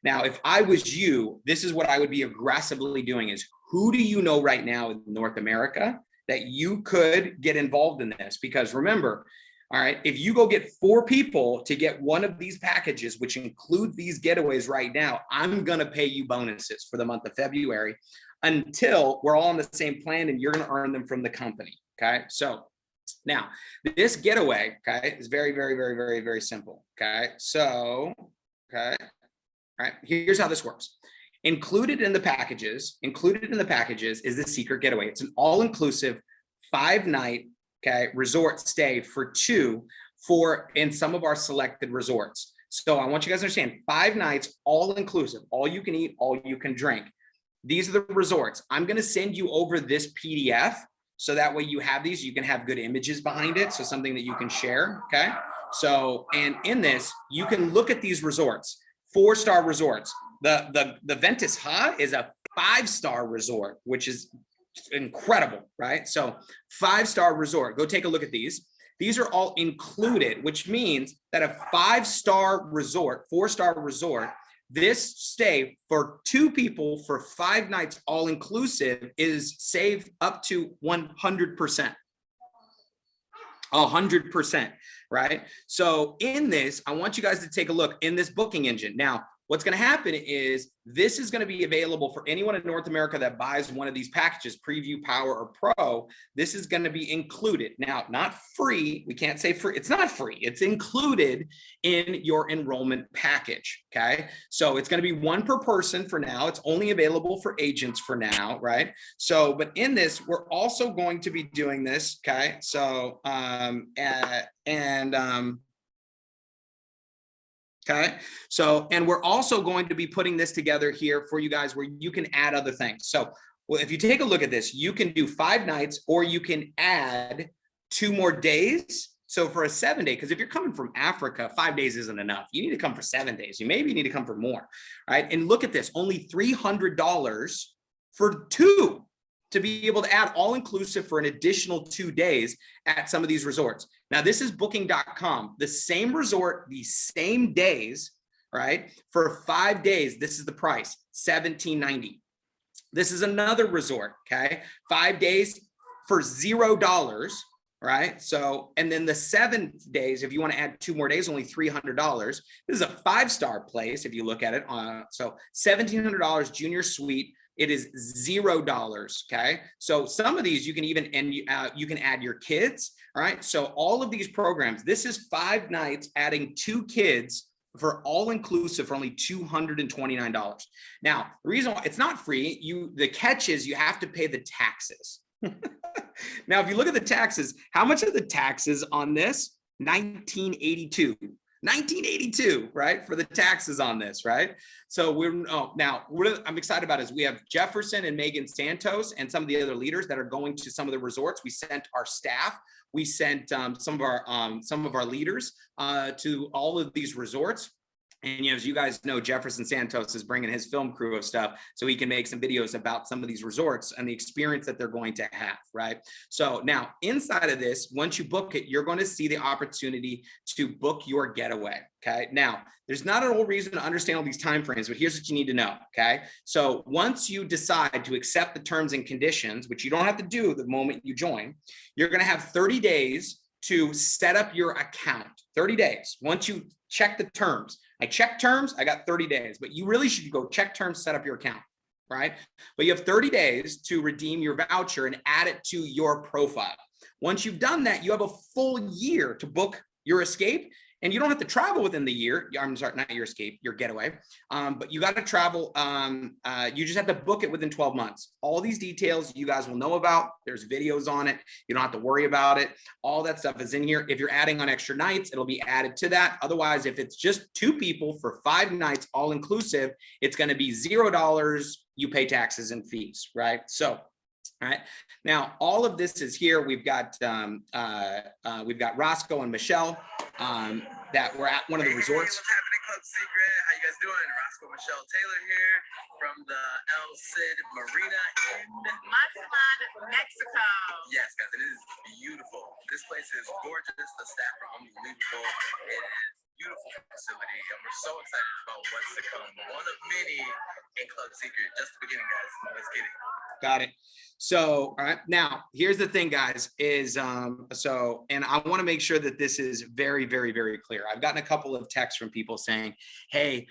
Now, if I was you, this is what I would be aggressively doing is who do you know right now in North America that you could get involved in this? Because remember, all right, if you go get 4 people to get one of these packages, which include these getaways right now, I'm going to pay you bonuses for the month of February until we're all on the same plan and you're going to earn them from the company. Okay. So now this getaway, okay, is very, very, very, very, very simple. Okay. So, okay. All right. Here's how this works. Included in the packages is the secret getaway. It's an all-inclusive 5-night resort stay for 2 in some of our selected resorts. So I want you guys to understand 5 nights, all inclusive, all you can eat, all you can drink. These are the resorts. I'm going to send you over this PDF. So that way you have these, you can have good images behind it. So something that you can share. Okay. So, and in this, you can look at these resorts, 4-star resorts. The Ventus Ha is a 5-star resort, which is incredible, right? So 5-star resort, go take a look at these. These are all included, which means that a 5-star resort, 4-star resort, this stay for 2 people for 5 nights, all inclusive, is saved up to 100%. 100%, right? So in this, I want you guys to take a look in this booking engine. Now, what's going to happen is this is going to be available for anyone in North America that buys one of these packages, Preview, Power, or Pro. This is going to be included. Now, not free. We can't say free. It's not free. It's included in your enrollment package. Okay. So it's going to be 1 per person for now. It's only available for agents for now. Right. So, but in this, we're also going to be doing this. Okay. So, okay, so, and we're also going to be putting this together here for you guys where you can add other things. So, well, if you take a look at this, you can do 5 nights or you can add 2 more days. So for a 7-day, because if you're coming from Africa, 5 days isn't enough. You need to come for 7 days. You maybe need to come for more, right? And look at this, only $300 for 2 to be able to add all inclusive for an additional 2 days at some of these resorts. Now, this is booking.com, the same resort, the same days, right? For 5 days, this is the price, $17.90. This is another resort, okay? 5 days for $0, right? So, and then the 7 days, if you want to add 2 more days, only $300. This is a 5-star place, if you look at it. So $1,700 junior suite. It is $0. Okay. So some of these you can even, and you can add your kids. All right. So all of these programs, this is 5 nights adding 2 kids for all inclusive for only $229. Now, the reason why it's not free, the catch is you have to pay the taxes. Now, if you look at the taxes, how much are the taxes on this? 1982, right? For the taxes on this, right? So I'm excited about is we have Jefferson and Megan Santos and some of the other leaders that are going to some of the resorts. We sent our staff. We sent some of our leaders to all of these resorts. And as you guys know, Jefferson Santos is bringing his film crew of stuff so he can make some videos about some of these resorts and the experience that they're going to have, right? So now inside of this, once you book it, you're going to see the opportunity to book your getaway, okay? Now, there's not a whole reason to understand all these time frames, but here's what you need to know, okay? So once you decide to accept the terms and conditions, which you don't have to do the moment you join, you're going to have 30 days to set up your account. 30 days. Once you check the terms, I checked terms, I got 30 days, but you really should go check terms, set up your account, right? But you have 30 days to redeem your voucher and add it to your profile. Once you've done that, you have a full year to book your escape, and you don't have to travel within the year. I'm sorry, not your escape, your getaway. But you got to travel. You just have to book it within 12 months. All these details you guys will know about. There's videos on it. You don't have to worry about it. All that stuff is in here. If you're adding on extra nights, it'll be added to that. Otherwise, if it's just 2 people for 5 nights, all inclusive, it's going to be $0. You pay taxes and fees, right? So, all right. Now, all of this is here. We've got Roscoe and Michelle that were at one of the resorts. What's happening, Club Secret? How you guys doing? Roscoe Michelle Taylor here from the El Cid Marina in Macpherson, Mexico. Yes, guys, it is beautiful. This place is gorgeous. The staff are unbelievable. It is beautiful facility, and we're so excited about what's to come. One of many in Club Secret. Just the beginning, guys. Let's get it. Got it. So, all right. Now, here's the thing, guys, is and I want to make sure that this is very, very, very clear. I've gotten a couple of texts from people saying, hey,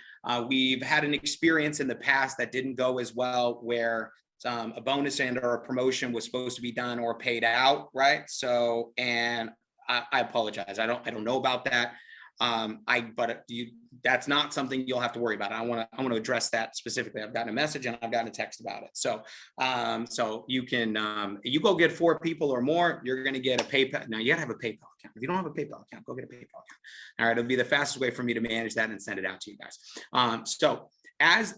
we've had an experience in the past that didn't go as well, where a bonus and or a promotion was supposed to be done or paid out, right? So, and I apologize. I don't know about that. That's not something you'll have to worry about. I want to address that specifically. I've gotten a message and I've gotten a text about it. So, so you can, you go get 4 people or more, you're going to get a PayPal. Now you gotta have a PayPal account. If you don't have a PayPal account, go get a PayPal account. All right. It'll be the fastest way for me to manage that and send it out to you guys.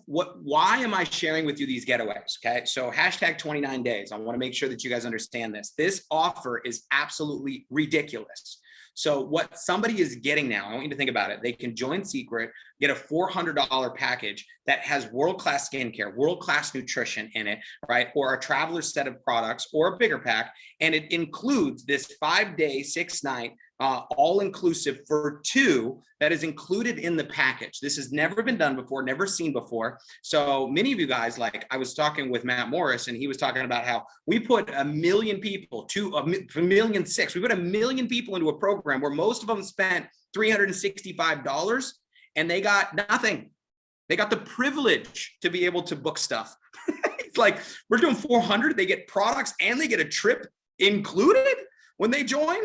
Why am I sharing with you these getaways? Okay. So hashtag 29 days. I want to make sure that you guys understand this. This offer is absolutely ridiculous. So what somebody is getting now, I want you to think about it. They can join Secret, get a $400 package that has world-class skincare, world-class nutrition in it, right? Or a traveler set of products or a bigger pack. And it includes this 5-day, 6-night, all-inclusive for 2 that is included in the package. This has never been done before, never seen before. So many of you guys, like I was talking with Matt Morris, and he was talking about how we put 1 million people to 1.6 million. We put 1 million people into a program where most of them spent $365 and they got nothing. They got the privilege to be able to book stuff. It's like, we're doing 400, they get products and they get a trip included when they join.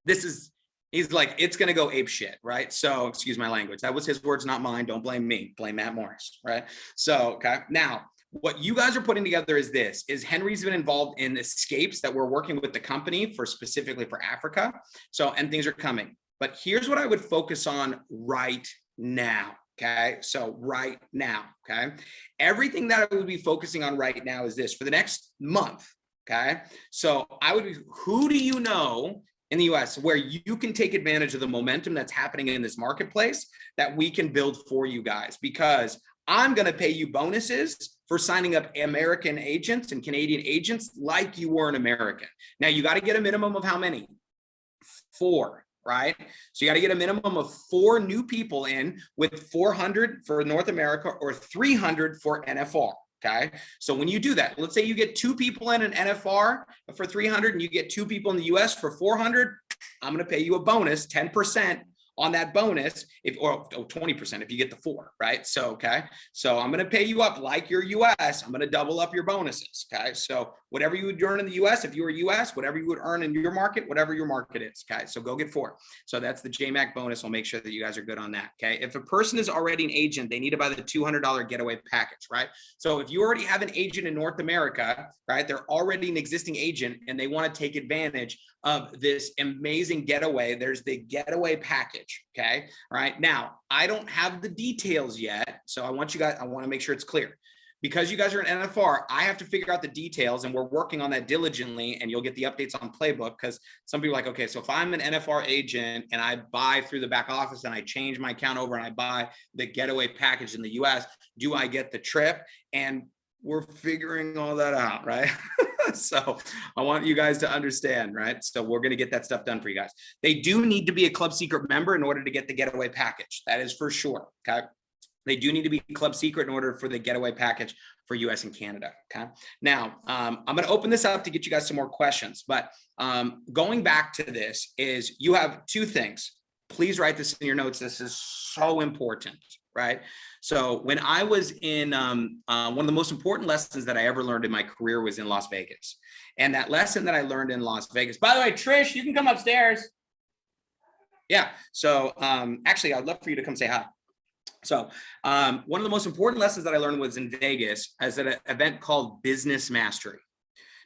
He's like, it's going to go ape shit, right? So excuse my language. That was his words, not mine. Don't blame me, blame Matt Morris, right? So, okay. Now, what you guys are putting together is Henry's been involved in escapes that we're working with the company for specifically for Africa. So, and things are coming, but here's what I would focus on right now. Okay. So right now, okay. Everything that I would be focusing on right now is this for the next month. Okay. So who do you know in the US where you can take advantage of the momentum that's happening in this marketplace that we can build for you guys? Because I'm going to pay you bonuses for signing up American agents and Canadian agents like you were an American. Now you got to get a minimum of how many? 4, right? So you got to get a minimum of 4 new people in with 400 for North America or 300 for NFR. Okay. So when you do that, let's say you get 2 people in an NFR for 300 and you get 2 people in the US for 400, I'm going to pay you a bonus 10% on that bonus, or 20% if you get the 4, right? So, okay. So I'm going to pay you up like your US. I'm going to double up your bonuses. Okay. So whatever you would earn in the US, if you were US, whatever you would earn in your market, whatever your market is. Okay. So go get 4. So that's the Jmac bonus. I'll make sure that you guys are good on that. Okay. If a person is already an agent, they need to buy the $200 getaway package, right? So if you already have an agent in North America, right, they're already an existing agent and they want to take advantage of this amazing getaway, there's the getaway package. Okay. All right. Now, I don't have the details yet. So I want to make sure it's clear. Because you guys are an NFR, I have to figure out the details, and we're working on that diligently, and you'll get the updates on Playbook, because some people are like, okay, so if I'm an NFR agent and I buy through the back office and I change my account over and I buy the getaway package in the US, do I get the trip? And we're figuring all that out, right? So I want you guys to understand, right? So we're going to get that stuff done for you guys. They do need to be a Club Secret member in order to get the getaway package. That is for sure. Okay. They do need to be Club Secret in order for the getaway package for US and Canada. Okay. Now, I'm going to open this up to get you guys some more questions, but going back to this is you have 2 things. Please write this in your notes. This is so important, right? So when I was in one of the most important lessons that I ever learned in my career was in Las Vegas. And that lesson that I learned in Las Vegas, by the way, Trish, you can come upstairs. Yeah. So actually, I'd love for you to come say hi. So one of the most important lessons that I learned was in Vegas as an event called Business Mastery.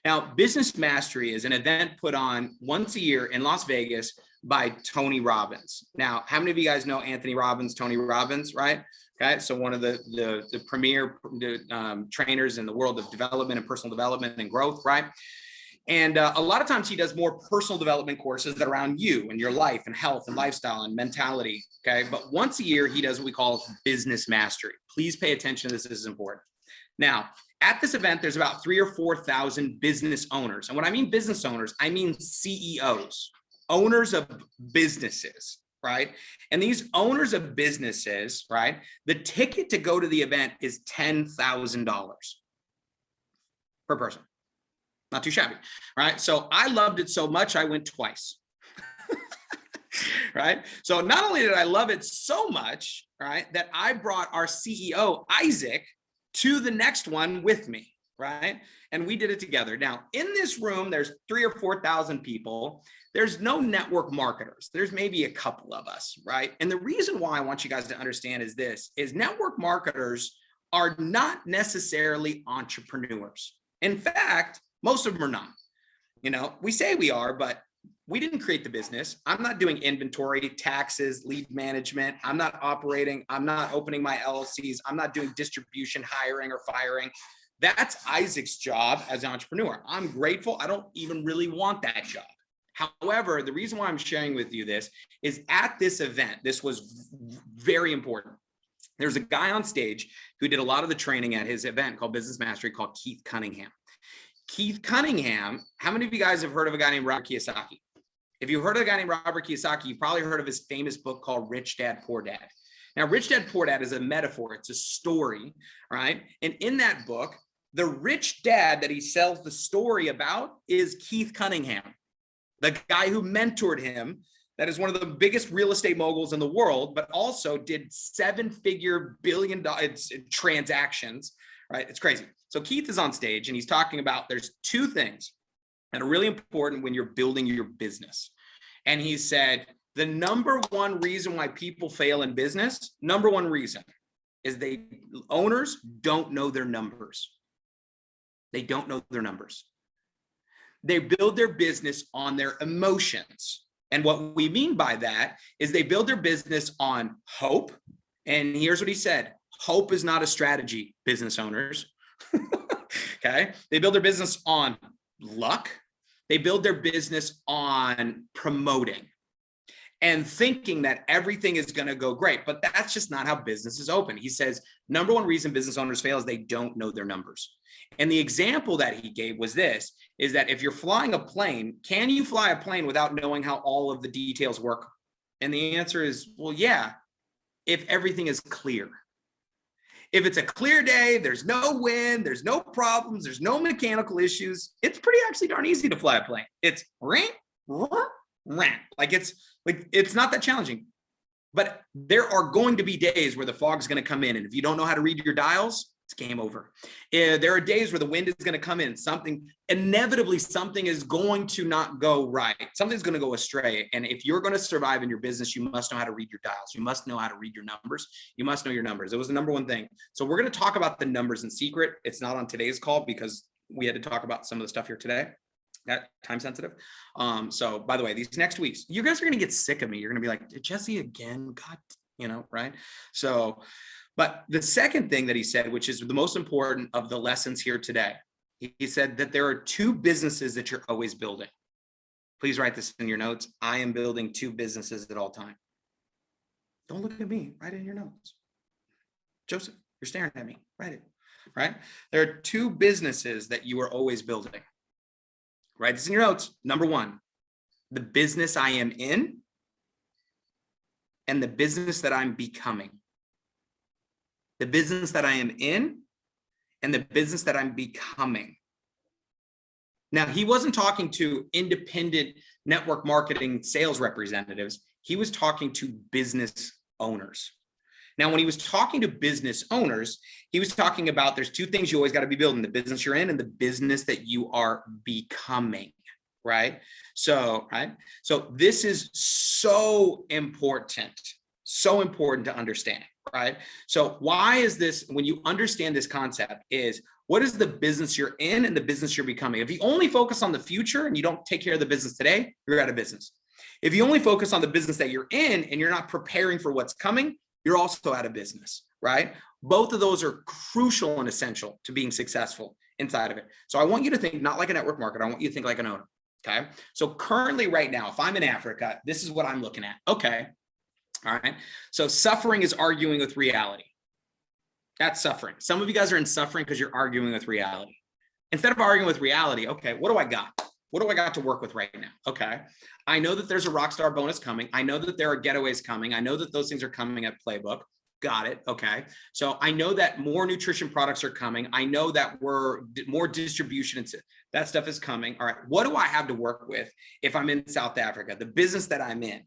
Now, Business Mastery is an event put on once a year in Las Vegas by Tony Robbins. Now, how many of you guys know Anthony Robbins, Tony Robbins, right? Okay, so one of the premier trainers in the world of development and personal development and growth, right? And a lot of times he does more personal development courses that are around you and your life and health and lifestyle and mentality. Okay. But once a year, he does what we call Business Mastery. Please pay attention to this. This is important. Now, at this event, there's about 3,000 or 4,000 business owners. And when I mean business owners, I mean CEOs, owners of businesses, right? And these owners of businesses, right? The ticket to go to the event is $10,000 per person. Not too shabby, right? So I loved it so much, I went twice, right? So not only did I love it so much, right, that I brought our CEO, Isaac, to the next one with me, right? And we did it together. Now, in this room, there's 3,000 or 4,000 people. There's no network marketers. There's maybe a couple of us, right? And the reason why I want you guys to understand is this, is network marketers are not necessarily entrepreneurs. In fact, most of them are not. You know, we say we are, but we didn't create the business. I'm not doing inventory, taxes, lead management. I'm not operating. I'm not opening my LLCs. I'm not doing distribution, hiring or firing. That's Isaac's job as an entrepreneur. I'm grateful. I don't even really want that job. However, the reason why I'm sharing with you this is at this event, this was very important. There's a guy on stage who did a lot of the training at his event called Business Mastery called Keith Cunningham. Keith Cunningham, how many of you guys have heard of a guy named Robert Kiyosaki? If you've heard of a guy named Robert Kiyosaki, you probably heard of his famous book called Rich Dad, Poor Dad. Now, Rich Dad, Poor Dad is a metaphor. It's a story, right? And in that book, the rich dad that he sells the story about is Keith Cunningham, the guy who mentored him, that is one of the biggest real estate moguls in the world, but also did 7-figure billion-dollar transactions, right? It's crazy. So Keith is on stage and he's talking about there's 2 things that are really important when you're building your business. And he said, the number one reason why people fail in business, number one reason is owners don't know their numbers. They don't know their numbers. They build their business on their emotions. And what we mean by that is they build their business on hope. And here's what he said. Hope is not a strategy, business owners. Okay. They build their business on luck. They build their business on promoting and thinking that everything is going to go great. But that's just not how business is open. He says, number one reason business owners fail is they don't know their numbers. And the example that he gave was this, is that if you're flying a plane, can you fly a plane without knowing how all of the details work? And the answer is, well, yeah, if everything is clear. If it's a clear day, there's no wind, there's no problems, there's no mechanical issues, it's pretty actually darn easy to fly a plane. It's like it's not that challenging. But there are going to be days where the fog's going to come in. And if you don't know how to read your dials, it's game over. There are days where the wind is going to come in. Inevitably, something is going to not go right. Something's going to go astray. And if you're going to survive in your business, you must know how to read your dials. You must know how to read your numbers. You must know your numbers. It was the number one thing. So we're going to talk about the numbers in secret. It's not on today's call because we had to talk about some of the stuff here today. That time sensitive. So by the way, these next weeks, you guys are going to get sick of me. You're going to be like, Jesse again, God, right? So, but the second thing that he said, which is the most important of the lessons here today, he said that there are two businesses that you're always building. Please write this in your notes. I am building two businesses at all time. Don't look at me, write it in your notes. Joseph, you're staring at me, write it, right? There are two businesses that you are always building. Write this in your notes. Number one, the business I am in and the business that I'm becoming. The business that I am in and the business that I'm becoming. Now, he wasn't talking to independent network marketing sales representatives. He was talking to business owners. Now, when he was talking to business owners, he was talking about there's two things you always got to be building: the business you're in and the business that you are becoming, right? So this is so important to understand, right? So why is this, when you understand this concept, is what is the business you're in and the business you're becoming? If you only focus on the future and you don't take care of the business today, you're out of business. If you only focus on the business that you're in and you're not preparing for what's coming, you're also out of business, right? Both of those are crucial and essential to being successful inside of it. So I want you to think not like a network marketer. I want you to think like an owner, okay? So currently right now, if I'm in Africa, this is what I'm looking at. Okay, all right. So suffering is arguing with reality. That's suffering. Some of you guys are in suffering because you're arguing with reality. Instead of arguing with reality, okay, what do I got? What do I got to work with right now? Okay. I know that there's a Rockstar Bonus coming. I know that there are getaways coming. I know that those things are coming at Playbook. Got it. Okay. So I know that more nutrition products are coming. I know that more distribution and that stuff is coming. All right. What do I have to work with if I'm in South Africa? The business that I'm in.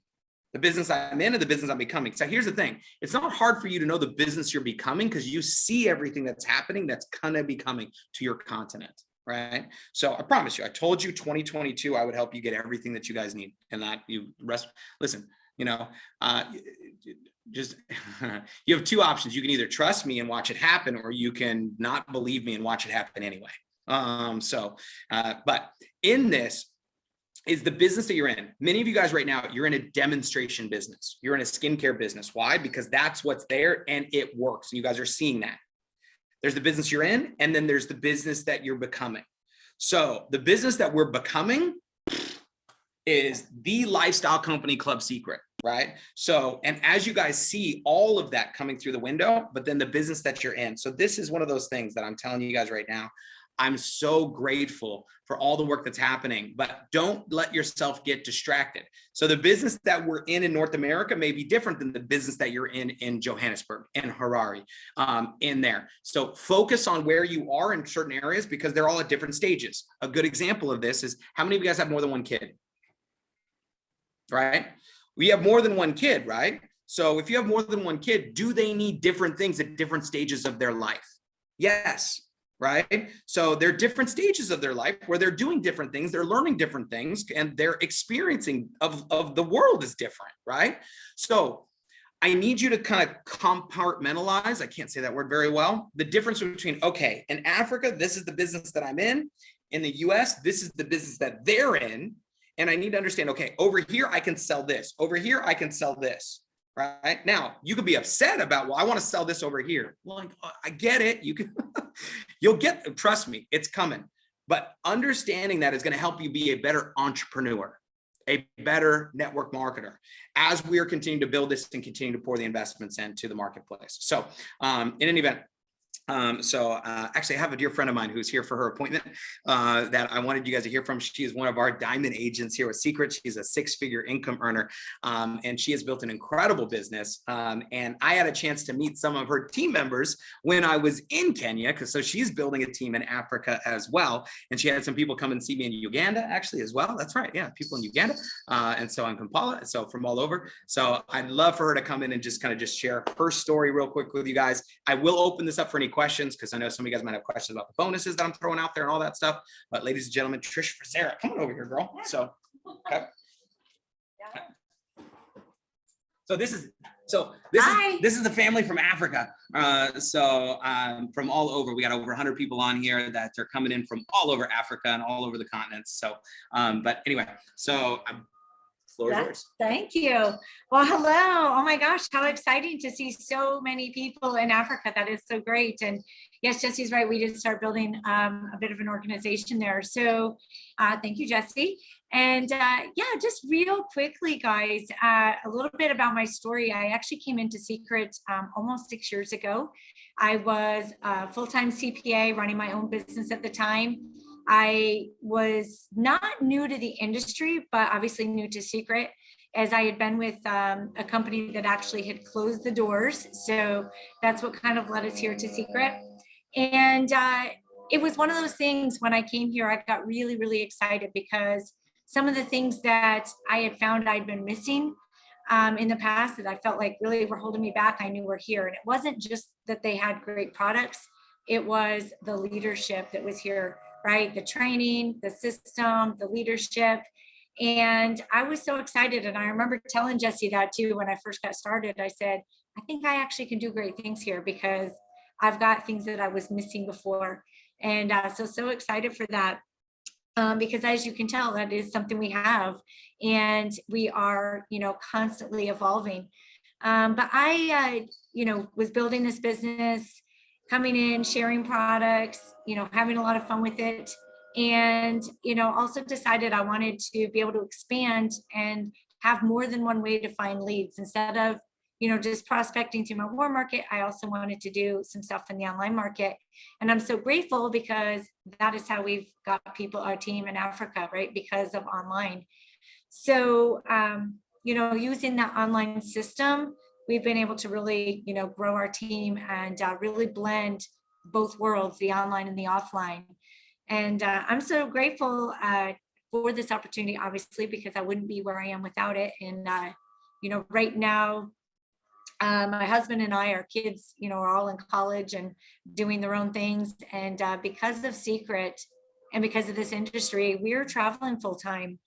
The business I'm in and the business I'm becoming. So here's the thing. It's not hard for you to know the business you're becoming because you see everything that's happening that's going to be coming to your continent, right? So I promise you, I told you 2022, I would help you get everything that you guys need and that you rest. Listen, just you have two options. You can either trust me and watch it happen, or you can not believe me and watch it happen anyway. But in this, is the business that you're in. Many of you guys right now, you're in a demonstration business. You're in a skincare business. Why? Because that's what's there and it works. And you guys are seeing that. There's the business you're in, and then there's the business that you're becoming. So the business that we're becoming is the lifestyle company Club Secret, right? So, and as you guys see all of that coming through the window, but then the business that you're in. So this is one of those things that I'm telling you guys right now. I'm so grateful for all the work that's happening, but don't let yourself get distracted. So the business that we're in North America may be different than the business that you're in Johannesburg and Harare in there. So focus on where you are in certain areas because they're all at different stages. A good example of this is how many of you guys have more than one kid, right? We have more than one kid, right? So if you have more than one kid, do they need different things at different stages of their life? Yes. Right? So they're different stages of their life where they're doing different things, they're learning different things, and their experiencing of the world is different, right? So I need you to kind of compartmentalize, I can't say that word very well, the difference between, okay, in Africa, this is the business that I'm in the US, this is the business that they're in, and I need to understand, okay, over here, I can sell this, over here, I can sell this. Right now, you could be upset about, well, I want to sell this over here. Like, I get it. You can, you'll get, trust me, it's coming. But understanding that is going to help you be a better entrepreneur, a better network marketer as we are continuing to build this and continue to pour the investments into the marketplace. So in any event, Actually, I have a dear friend of mine who's here for her appointment that I wanted you guys to hear from. She is one of our diamond agents here with Secret. She's a 6-figure income earner, and she has built an incredible business. And I had a chance to meet some of her team members when I was in Kenya, so she's building a team in Africa as well. And she had some people come and see me in Uganda, actually, as well. That's right, yeah, people in Uganda, and so in Kampala, so from all over. So I'd love for her to come in and just kind of share her story real quick with you guys. I will open this up for any questions, because I know some of you guys might have questions about the bonuses that I'm throwing out there and all that stuff. But ladies and gentlemen, Trish Frazera, come on over here, girl. So, okay. So this is the family from Africa. From all over, we got over 100 people on here that are coming in from all over Africa and all over the continents. So, but anyway, so floor is yours. Thank you. Well, hello. Oh my gosh, how exciting to see so many people in Africa. That is so great. And yes, Jesse's right. We did start building a bit of an organization there. So thank you, Jesse. And yeah, just real quickly, guys, a little bit about my story. I actually came into Secret almost 6 years ago. I was a full-time CPA running my own business at the time. I was not new to the industry, but obviously new to Secret, as I had been with a company that actually had closed the doors. So that's what kind of led us here to Secret. And it was one of those things when I came here, I got really, really excited because some of the things that I had found I'd been missing in the past that I felt like really were holding me back, I knew were here. And it wasn't just that they had great products, it was the leadership that was here, right? The training, the system, the leadership. And I was so excited. And I remember telling Jesse that too, when I first got started. I said, I think I actually can do great things here because I've got things that I was missing before. And so excited for that. Because as you can tell, that is something we have, and we are, constantly evolving. But I, was building this business, coming in, sharing products, having a lot of fun with it. And, also decided I wanted to be able to expand and have more than one way to find leads instead of, just prospecting through my warm market. I also wanted to do some stuff in the online market. And I'm so grateful because that is how we've got people, our team in Africa, right? Because of online. So, using that online system, we've been able to really, grow our team and really blend both worlds, the online and the offline. And I'm so grateful for this opportunity, obviously, because I wouldn't be where I am without it. And, right now, my husband and I, our kids, are all in college and doing their own things. And because of Secret and because of this industry, we're traveling full time.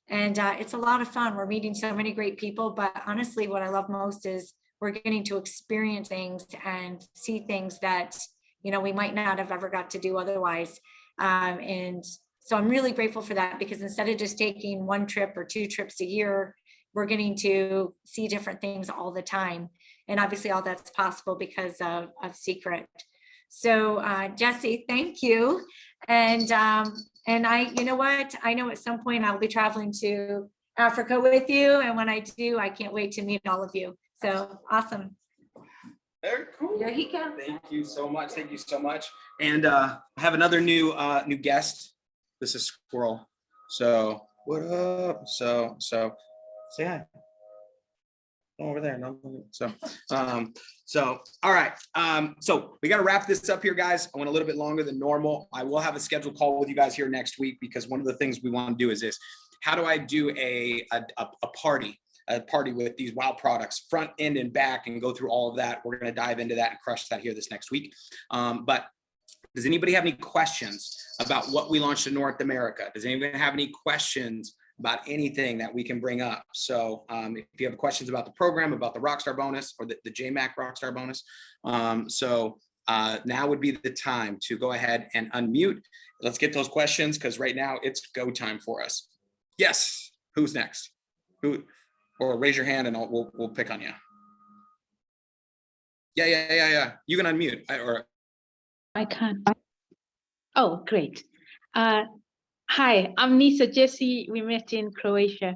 And it's a lot of fun. We're meeting so many great people. But honestly, what I love most is we're getting to experience things and see things that, we might not have ever got to do otherwise. And so I'm really grateful for that, because instead of just taking one trip or 2 trips a year, we're getting to see different things all the time. And obviously all that's possible because of Secret. So Jesse, thank you. And I, you know what, I know at some point I'll be traveling to Africa with you. And when I do, I can't wait to meet all of you. So awesome. Very cool. There he goes. Thank you so much. Thank you so much. And I have another new guest. This is Squirrel. So what up? So say hi. Over there. No. So all right. So we got to wrap this up here, guys. I went a little bit longer than normal. I will have a scheduled call with you guys here next week, because one of the things we want to do is this: how do I do a party with these wow products, front end and back, and go through all of that? We're going to dive into that and crush that here this next week. But does anybody have any questions about what we launched in North America? Does anybody have any questions about anything that we can bring up? So if you have questions about the program, about the Rockstar Bonus or the Jmac Rockstar Bonus, now would be the time to go ahead and unmute. Let's get those questions, because right now it's go time for us. Yes, who's next? Who? Or raise your hand and we'll pick on you. Yeah. You can unmute. I can. Oh, great. Hi, I'm Nisa Jesse. We met in Croatia.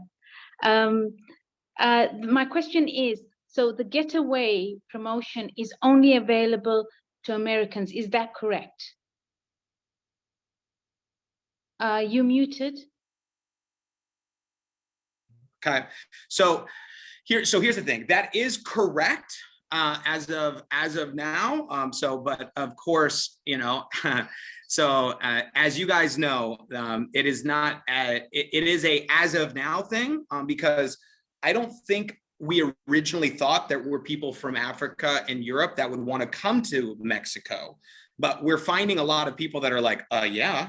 My question is, so the Getaway promotion is only available to Americans. Is that correct? You muted. Okay, so here's the thing. That is correct as of now. But of course, you know, so as you guys know, it is not. It is a as of now thing because I don't think we originally thought there were people from Africa and Europe that would want to come to Mexico, but we're finding a lot of people that are like, yeah.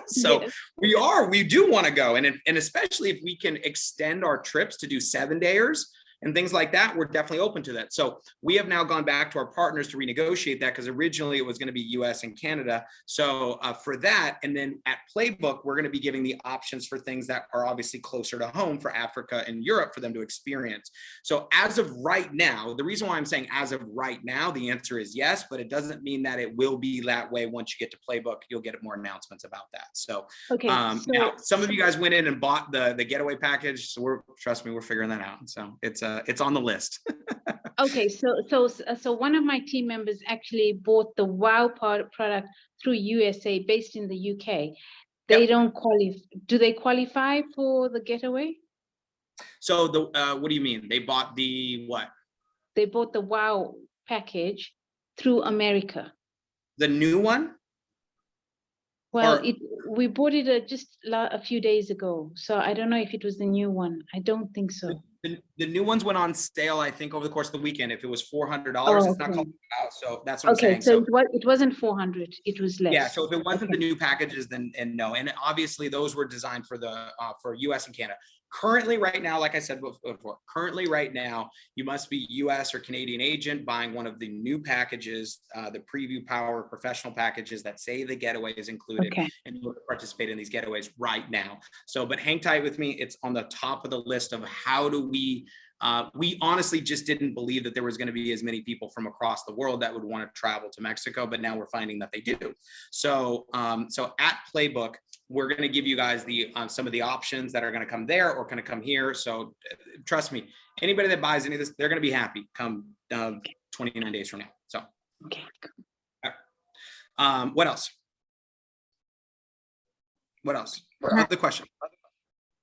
So Yes. we do want to go. And especially if we can extend our trips to do 7-dayers and things like that, we're definitely open to that. So we have now gone back to our partners to renegotiate that because originally it was going to be US and Canada. So for that, and then at Playbook, we're going to be giving the options for things that are obviously closer to home for Africa and Europe for them to experience. So as of right now, the reason why I'm saying as of right now, the answer is yes, but it doesn't mean that it will be that way. Once you get to Playbook, you'll get more announcements about that. So, Okay. now some of you guys went in and bought the getaway package. So trust me, we're figuring that out. So it's on the list. Okay, so one of my team members actually bought the WOW product through USA, based in the UK. They don't qualify. Do they qualify for the getaway? So what do you mean? They bought the what? They bought the WOW package through America. The new one? Well, Or- we bought it just a few days ago, so I don't know if it was the new one. I don't think so. The new ones went on sale, I think, over the course of the weekend. If it was $400, it's not Okay. called out. So that's what I'm Okay, saying. so it wasn't 400, it was less. Yeah, so if it wasn't Okay. the new packages, then no. And obviously those were designed for for US and Canada. Currently right now, like I said before, currently right now, you must be US or Canadian agent buying one of the new packages, the Preview Power professional packages that say the getaway is included, Okay. and you participate in these getaways right now. So, but hang tight with me. It's on the top of the list of how do we honestly just didn't believe that there was going to be as many people from across the world that would want to travel to Mexico, but now we're finding that they do. So, so at Playbook, we're going to give you guys the some of the options that are going to come there or going to come here. So trust me, anybody that buys any of this, they're going to be happy come 29 days from now. So, Okay. what else? What else? Other question?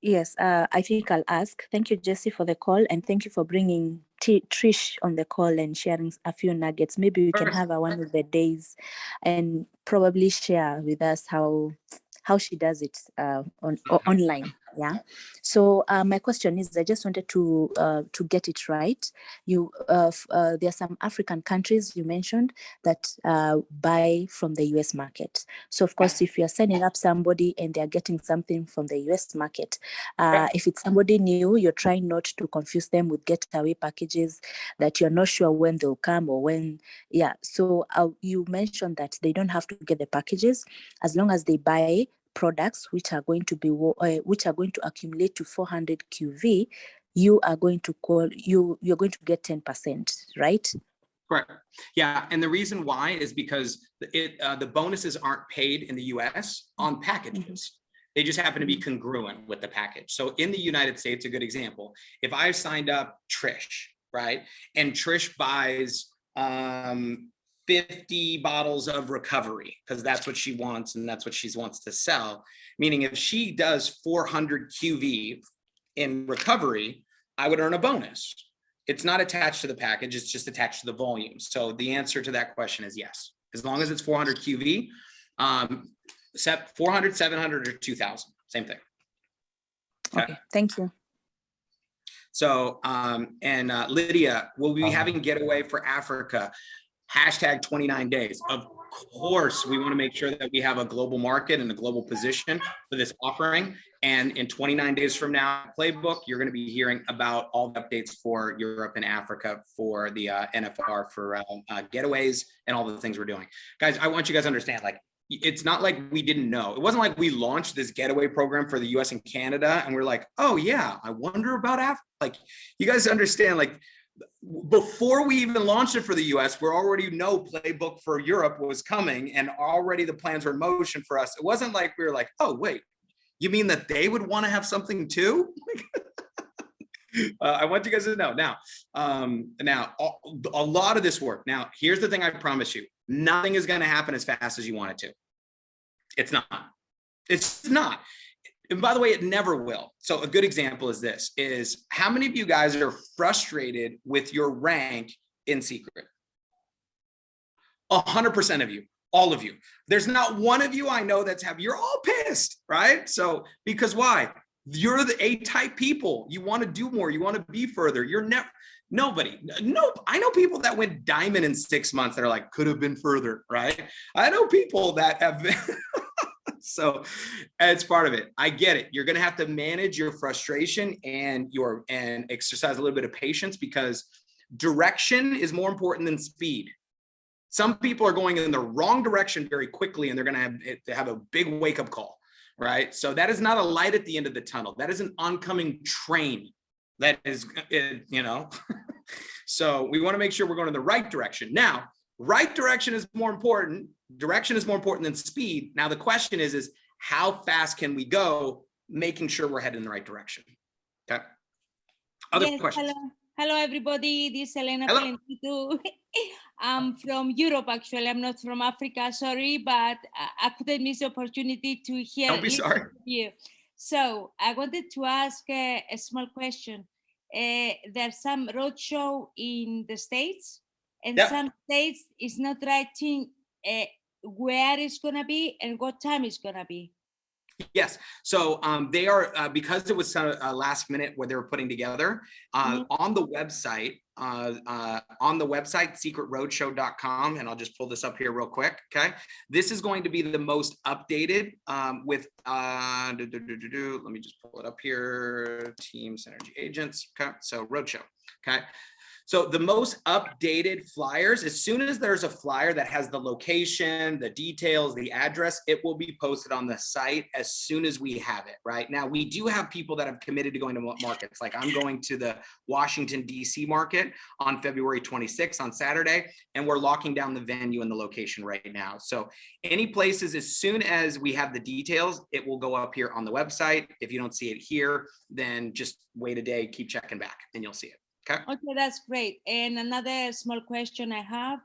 Yes, I think I'll ask. Thank you, Jesse, for the call, and thank you for bringing Trish on the call and sharing a few nuggets. Maybe we can have one of the days and probably share with us how she does it online. Yeah. So my question is, I just wanted to get it right. You there are some African countries you mentioned that buy from the US market. So of course, if you're signing up somebody and they're getting something from the US market, if it's somebody new, you're trying not to confuse them with getaway packages that you're not sure when they'll come or when. Yeah. So you mentioned that they don't have to get the packages as long as they buy products which are going to be accumulate to 400 QV. You are going to you're going to get 10%, right? Correct. Yeah, and the reason why is because the bonuses aren't paid in the US on packages. They just happen to be congruent with the package. So in the United States, a good example, if I signed up Trish, right, and Trish buys 50 bottles of recovery, because that's what she wants and that's what she wants to sell. Meaning if she does 400 QV in recovery, I would earn a bonus. It's not attached to the package, it's just attached to the volume. So the answer to that question is yes. As long as it's 400 QV, 400, 700, or 2000, same thing. Okay, thank you. So, Lydia, will we be having getaway for Africa? Hashtag 29 days. Of course, we want to make sure that we have a global market and a global position for this offering. And in 29 days from now, Playbook, you're going to be hearing about all the updates for Europe and Africa for the NFR for getaways and all the things we're doing. Guys, I want you guys to understand, like, it's not like we didn't know. It wasn't like we launched this getaway program for the US and Canada and we're like, oh yeah, I wonder about Africa. Like, you guys understand, like, before we even launched it for the US, we already know Playbook for Europe was coming and already the plans were in motion for us. It wasn't like we were like, oh, wait, you mean that they would want to have something too? I want you guys to know now, a lot of this work. Now, here's the thing I promise you. nothing is going to happen as fast as you want it to. It's not. It's not. And by the way, it never will. So a good example is this, is how many of you guys are frustrated with your rank in secret? 100% of you, all of you. There's not one of you I know you're all pissed, right? So, because why? You're the A-type people. You want to do more. You want to be further. You're nobody. No, I know people that went diamond in 6 months that are like, could have been further, right? I know people that have been, so it's part of it. I get it. You're going to have to manage your frustration and exercise a little bit of patience, because direction is more important than speed. Some people are going in the wrong direction very quickly, and they're going to have a big wake-up call, right? So that is not a light at the end of the tunnel. That is an oncoming train. That is, so we want to make sure we're going in the right direction. Now, right direction is more important. Direction is more important than speed. Now, the question is how fast can we go, making sure we're heading in the right direction? Okay. Other questions? Hello, everybody. This is Elena Palentito. I'm from Europe, actually. I'm not from Africa, sorry, but I couldn't miss the opportunity to hear. Don't be sorry. You. So I wanted to ask a small question. There's some roadshow in the States, and some states is not writing where it's going to be and what time it's going to be. Yes. So they are, because it was last minute where they were putting together on the website, secretroadshow.com. And I'll just pull this up here real quick. Okay. This is going to be the most updated with, let me just pull it up here. Team Synergy Agents. Okay. So roadshow. Okay. So the most updated flyers, as soon as there's a flyer that has the location, the details, the address, it will be posted on the site as soon as we have it, right? Now, we do have people that have committed to going to markets. Like I'm going to the Washington, D.C. market on February 26th on Saturday, and we're locking down the venue and the location right now. So any places, as soon as we have the details, it will go up here on the website. If you don't see it here, then just wait a day, keep checking back, and you'll see it. Okay. Okay, that's great. And another small question I have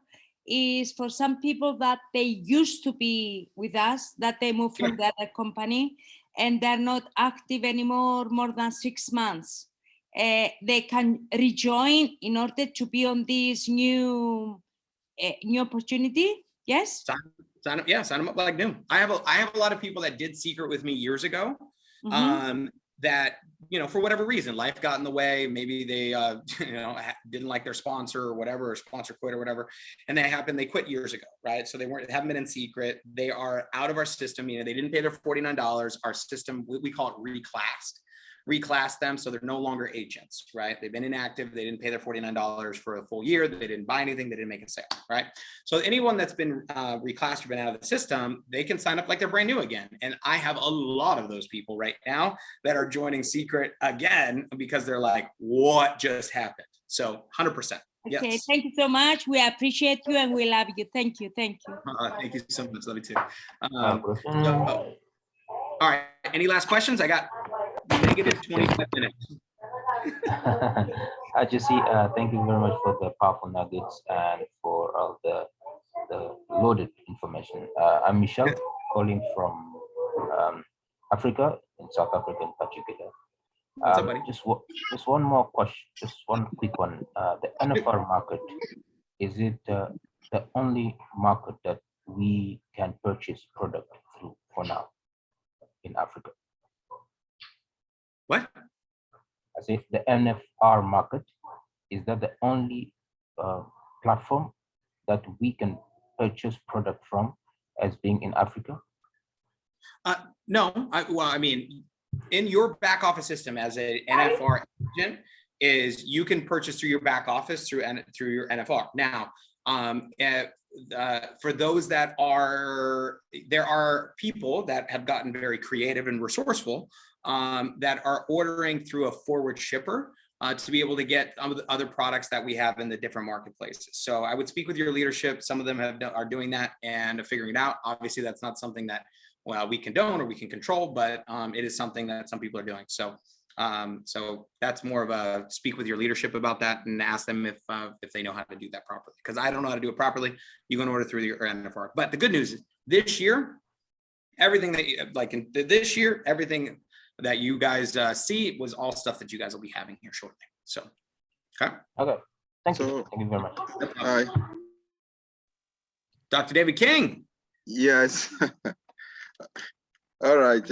is for some people that they used to be with us, that they moved from the other company and they're not active anymore more than 6 months. They can rejoin in order to be on this new opportunity. Yes. Sign up. Yeah, sign them up like new. I have a lot of people that did Secret with me years ago. That, for whatever reason, life got in the way. Maybe they, didn't like their sponsor or whatever, or sponsor quit or whatever. And they quit years ago, right? So they haven't been in Secret. They are out of our system. They didn't pay their $49. Our system, we call it reclassed them. So they're no longer agents, right? They've been inactive. They didn't pay their $49 for a full year. They didn't buy anything. They didn't make a sale, right? So anyone that's been reclassed or been out of the system, they can sign up like they're brand new again. And I have a lot of those people right now that are joining Secret again because they're like, what just happened? So 100%. Yes. Okay, thank you so much. We appreciate you and we love you. Thank you. Thank you. Thank you so much. Love you too. All right. Any last questions? I got negative 25 minutes. Jesse, thank you very much for the powerful nuggets and for all the loaded information. I'm Michelle, calling from Africa, in South Africa in particular. What's up, buddy? Just one more question, just one quick one. The NFR market, is it the only market that we can purchase product through for now in Africa? What? I say the NFR market, is that the only platform that we can purchase product from as being in Africa? No, in your back office system as an NFR agent, is you can purchase through your back office through your NFR. Now, for those that there are people that have gotten very creative and resourceful that are ordering through a forward shipper to be able to get other products that we have in the different marketplaces. So I would speak with your leadership. Some of them are doing that and figuring it out. Obviously, that's not something that we condone or we can control, but it is something that some people are doing. So So that's more of a speak with your leadership about that and ask them if they know how to do that properly. Because I don't know how to do it properly. You can order through your NFR. But the good news is this year, everything that you, like in this year, everything that you guys see was all stuff that you guys will be having here shortly. So, okay. Okay. Thank you very much. Hi. Dr. David King. Yes. All right.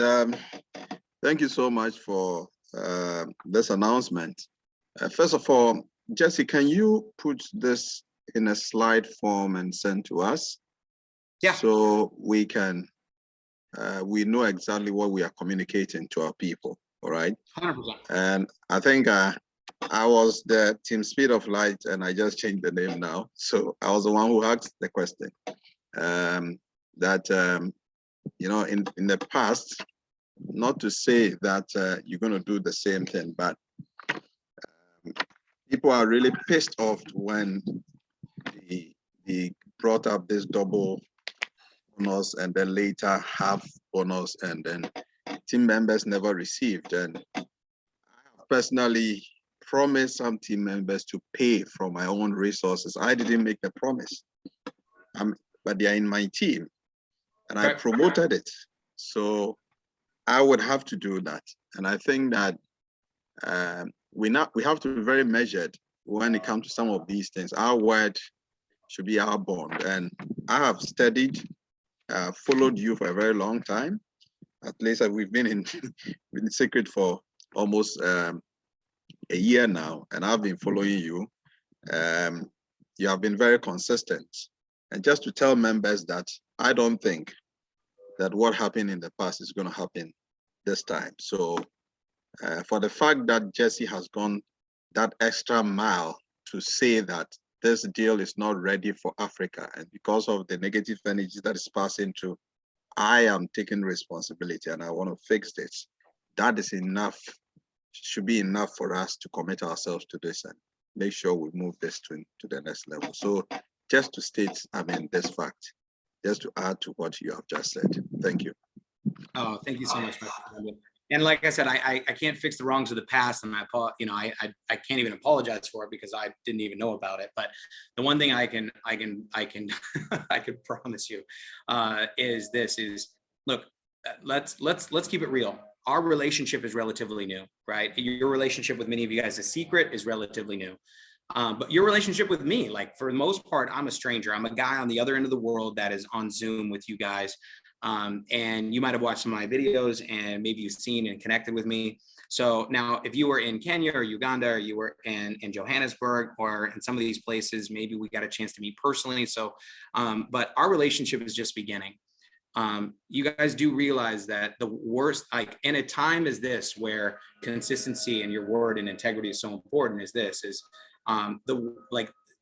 Thank you so much for this announcement. First of all, Jesse, can you put this in a slide form and send to us? Yeah. So we can, we know exactly what we are communicating to our people. All right. 100%. And I think I was the Team Speed of Light, and I just changed the name now. So I was the one who asked the question. You know, in the past, not to say that you're going to do the same thing, but people are really pissed off when he brought up this double bonus and then later half bonus, and then team members never received. And I have personally promised some team members to pay from my own resources. I didn't make the promise, but they are in my team, and I promoted it. So I would have to do that. And I think that we have to be very measured when it comes to some of these things. Our word should be our bond. And I have studied, followed you for a very long time. At least we've been in secret for almost a year now, and I've been following you. You have been very consistent. And just to tell members that I don't think that what happened in the past is going to happen this time. So for the fact that Jesse has gone that extra mile to say that this deal is not ready for Africa, and because of the negative energy that is passing through, I am taking responsibility and I want to fix this. That is enough, should be enough for us to commit ourselves to this and make sure we move this to the next level. So just to state, this fact, just to add to what you have just said. Thank you. Oh, thank you so much. And like I said, I can't fix the wrongs of the past, and I can't even apologize for it because I didn't even know about it. But the one thing I can I could promise you is look, let's keep it real. Our relationship is relatively new, right? Your relationship with many of you guys, The Secret, is relatively new. But your relationship with me, like for the most part, I'm a stranger. I'm a guy on the other end of the world that is on Zoom with you guys. And you might have watched some of my videos and maybe you've seen and connected with me. So now if you were in Kenya or Uganda, or you were in Johannesburg or in some of these places, maybe we got a chance to meet personally. So, but our relationship is just beginning. You guys do realize that the worst, like in a time as this, where consistency and your word and integrity is so important,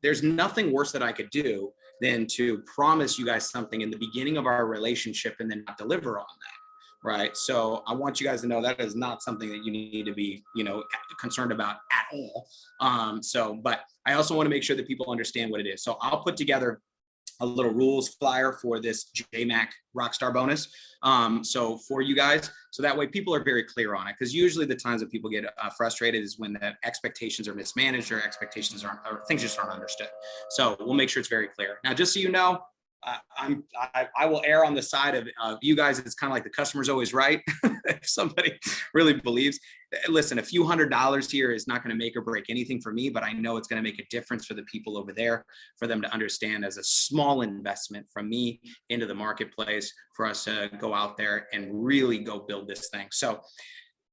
there's nothing worse that I could do than to promise you guys something in the beginning of our relationship and then not deliver on that, right? So I want you guys to know that is not something that you need to be, concerned about at all. But I also want to make sure that people understand what it is. So I'll put together a little rules flyer for this Jmac Rockstar Bonus. So for you guys, so that way people are very clear on it. Because usually the times that people get frustrated is when the expectations are mismanaged or expectations aren't, or things just aren't understood. So we'll make sure it's very clear. Now, just so you know, I will err on the side of you guys. It's kind of like the customer's always right. If somebody really believes, listen, a few $100s here is not going to make or break anything for me, but I know it's going to make a difference for the people over there, for them to understand as a small investment from me into the marketplace for us to go out there and really go build this thing. So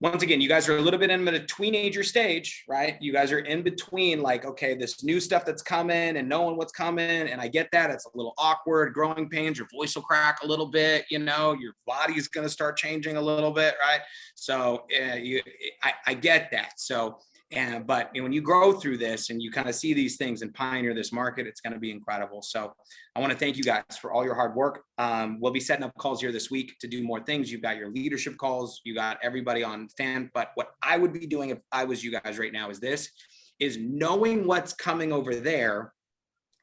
once again, you guys are a little bit in the teenager stage, right? You guys are in between, like, okay, this new stuff that's coming and knowing what's coming. And I get that. It's a little awkward, growing pains, your voice will crack a little bit, your body's going to start changing a little bit, right? So I get that. So, but when you grow through this and you kind of see these things and pioneer this market, it's going to be incredible. So I want to thank you guys for all your hard work. We'll be setting up calls here this week to do more things. You've got your leadership calls, you got everybody on stand. But what I would be doing if I was you guys right now is knowing what's coming over there.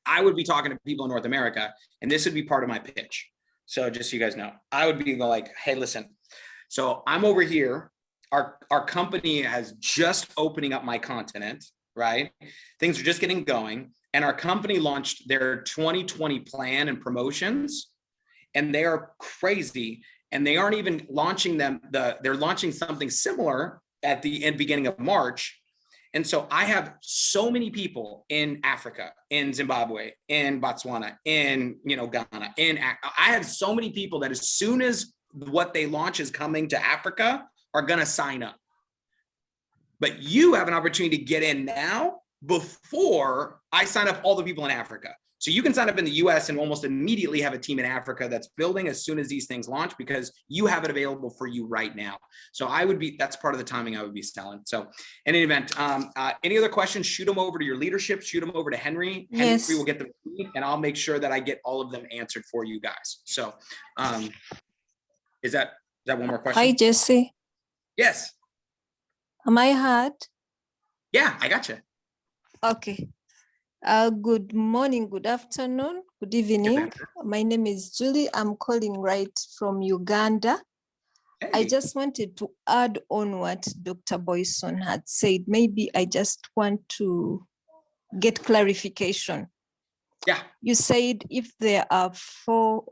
I would be talking to people in North America, and this would be part of my pitch. So just so you guys know, I would be like, hey, listen, so I'm over here. our company has just opening up my continent, right? Things are just getting going. And our company launched their 2020 plan and promotions, and they are crazy. And they aren't even launching them. They're launching something similar at the beginning of March. And so I have so many people in Africa, in Zimbabwe, in Botswana, in Ghana, I have so many people that as soon as what they launch is coming to Africa are gonna sign up. But you have an opportunity to get in now before I sign up all the people in Africa. So you can sign up in the US and almost immediately have a team in Africa that's building as soon as these things launch, because you have it available for you right now. So that's part of the timing I would be selling. So in any event, any other questions, shoot them over to your leadership, shoot them over to Henry. Yes. Henry will get them, and I'll make sure that I get all of them answered for you guys. So is that one more question? Hi, Jesse. Yes. Am I heard? Yeah, I got you. Okay. Good morning, good afternoon, good evening. My name is Julie. I'm calling right from Uganda. Hey. I just wanted to add on what Dr. Boyson had said. Maybe I just want to get clarification. Yeah. You said if there are four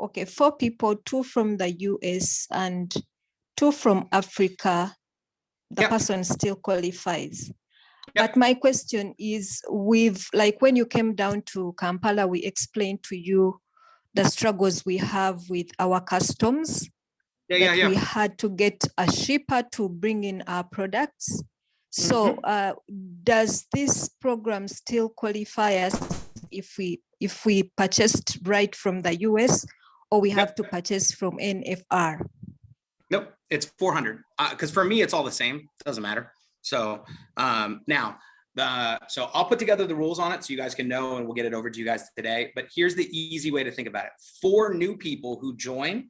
people, 2 from the US and 2 from Africa, the person still qualifies. But my question is, when you came down to Kampala, we explained to you the struggles we have with our customs, we had to get a shipper to bring in our products. So does this program still qualify us if we purchased right from the US, or we have to purchase from NFR? Nope, it's 400. Because for me, it's all the same. It doesn't matter. So so I'll put together the rules on it so you guys can know, and we'll get it over to you guys today. But here's the easy way to think about it. 4 new people who join,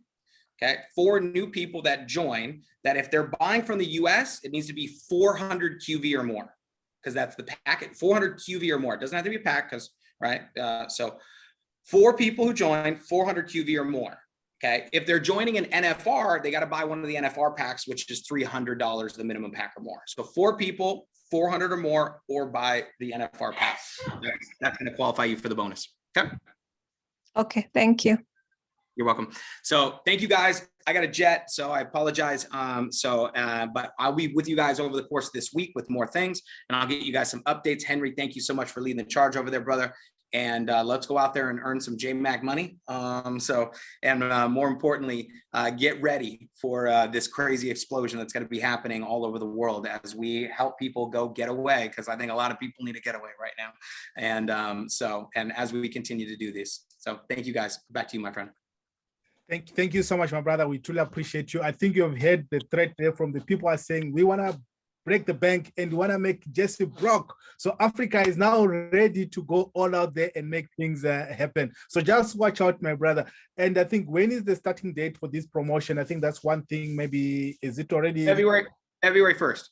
okay? 4 new people that join, that if they're buying from the US, it needs to be 400 QV or more, because that's the packet, 400 QV or more. It doesn't have to be a pack, right? So 4 people who join, 400 QV or more. Okay, if they're joining an NFR, they got to buy one of the NFR packs, which is $300, the minimum pack or more. So 4 people, 400 or more, or buy the NFR pack. That's going to qualify you for the bonus. Okay. Okay, thank you. You're welcome. So thank you guys. I got a jet, so I apologize. But I'll be with you guys over the course of this week with more things, and I'll get you guys some updates. Henry, thank you so much for leading the charge over there, brother. And let's go out there and earn some Jmac money. More importantly, get ready for this crazy explosion that's going to be happening all over the world as we help people go get away, because I think a lot of people need to get away right now. And as we continue to do this. So thank you guys. Back to you, my friend. Thank you so much, my brother. We truly appreciate you. I think you have heard the threat there from the people are saying we want to break the bank and we want to make Jesse broke. So Africa is now ready to go all out there and make things happen. So just watch out, my brother. And I think, when is the starting date for this promotion? I think that's one thing. Maybe, is it already February 1st?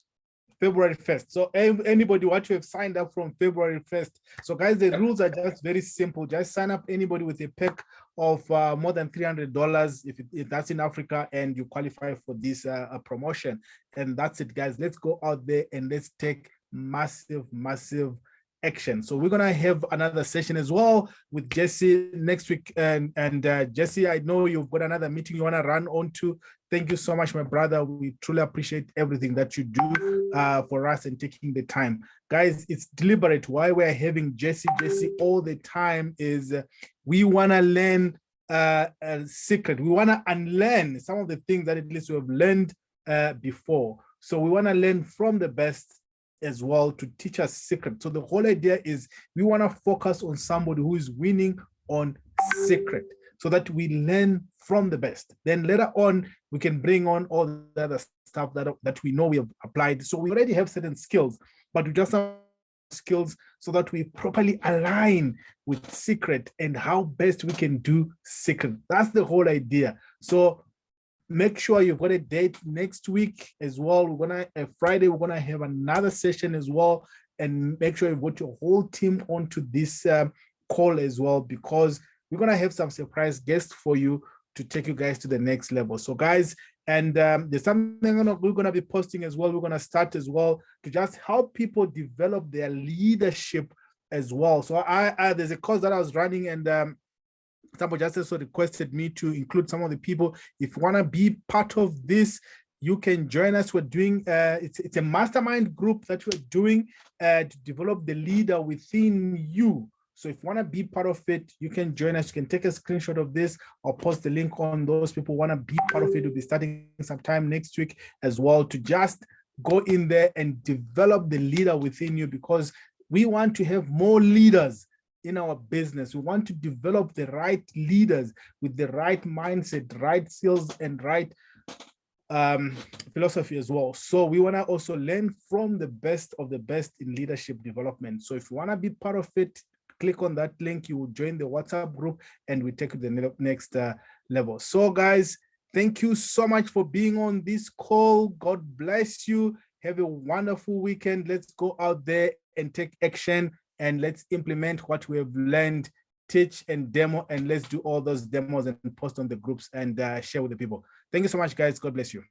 February 1st. So anybody want to have signed up from February 1st. So guys, the rules are just very simple. Just sign up anybody with a pack of more than $300 if that's in Africa, and you qualify for this promotion. And that's it, guys. Let's go out there and let's take massive action. So we're gonna have another session as well with Jesse next week. And Jesse, I know you've got another meeting you want to run on to. Thank you so much, my brother. We truly appreciate everything that you do for us and taking the time. Guys, it's deliberate. Why we're having Jesse all the time is we want to learn a secret. We want to unlearn some of the things that at least we have learned before. So we want to learn from the best as well to teach us secret. So the whole idea is we want to focus on somebody who is winning on secret, so that we learn from the best. Then later on, we can bring on all the other stuff that we know we have applied. So we already have certain skills, but we just have skills so that we properly align with secret and how best we can do secret. That's the whole idea. So make sure you've got a date next week as well. Friday, we're gonna have another session as well, and make sure you've got your whole team onto this call as well, because we're gonna have some surprise guests for you to take you guys to the next level. So guys, and there's something we're going to be posting as well. We're going to start as well to just help people develop their leadership as well. So there's a course that I was running, and somebody just also requested me to include some of the people. If you want to be part of this, you can join us. We're doing it's a mastermind group that we're doing to develop the leader within you. So if you want to be part of it, you can join us. You can take a screenshot of this or post the link on those people who want to be part of it. We'll be starting sometime next week as well, to just go in there and develop the leader within you, because we want to have more leaders in our business. We want to develop the right leaders with the right mindset, right skills, and right philosophy as well. So we want to also learn from the best of the best in leadership development. So if you want to be part of it, click on that link. You will join the WhatsApp group, and we take you to the next level. So guys, thank you so much for being on this call. God bless you. Have a wonderful weekend. Let's go out there and take action, and let's implement what we have learned, teach and demo, and let's do all those demos and post on the groups and share with the people. Thank you so much, guys. God bless you.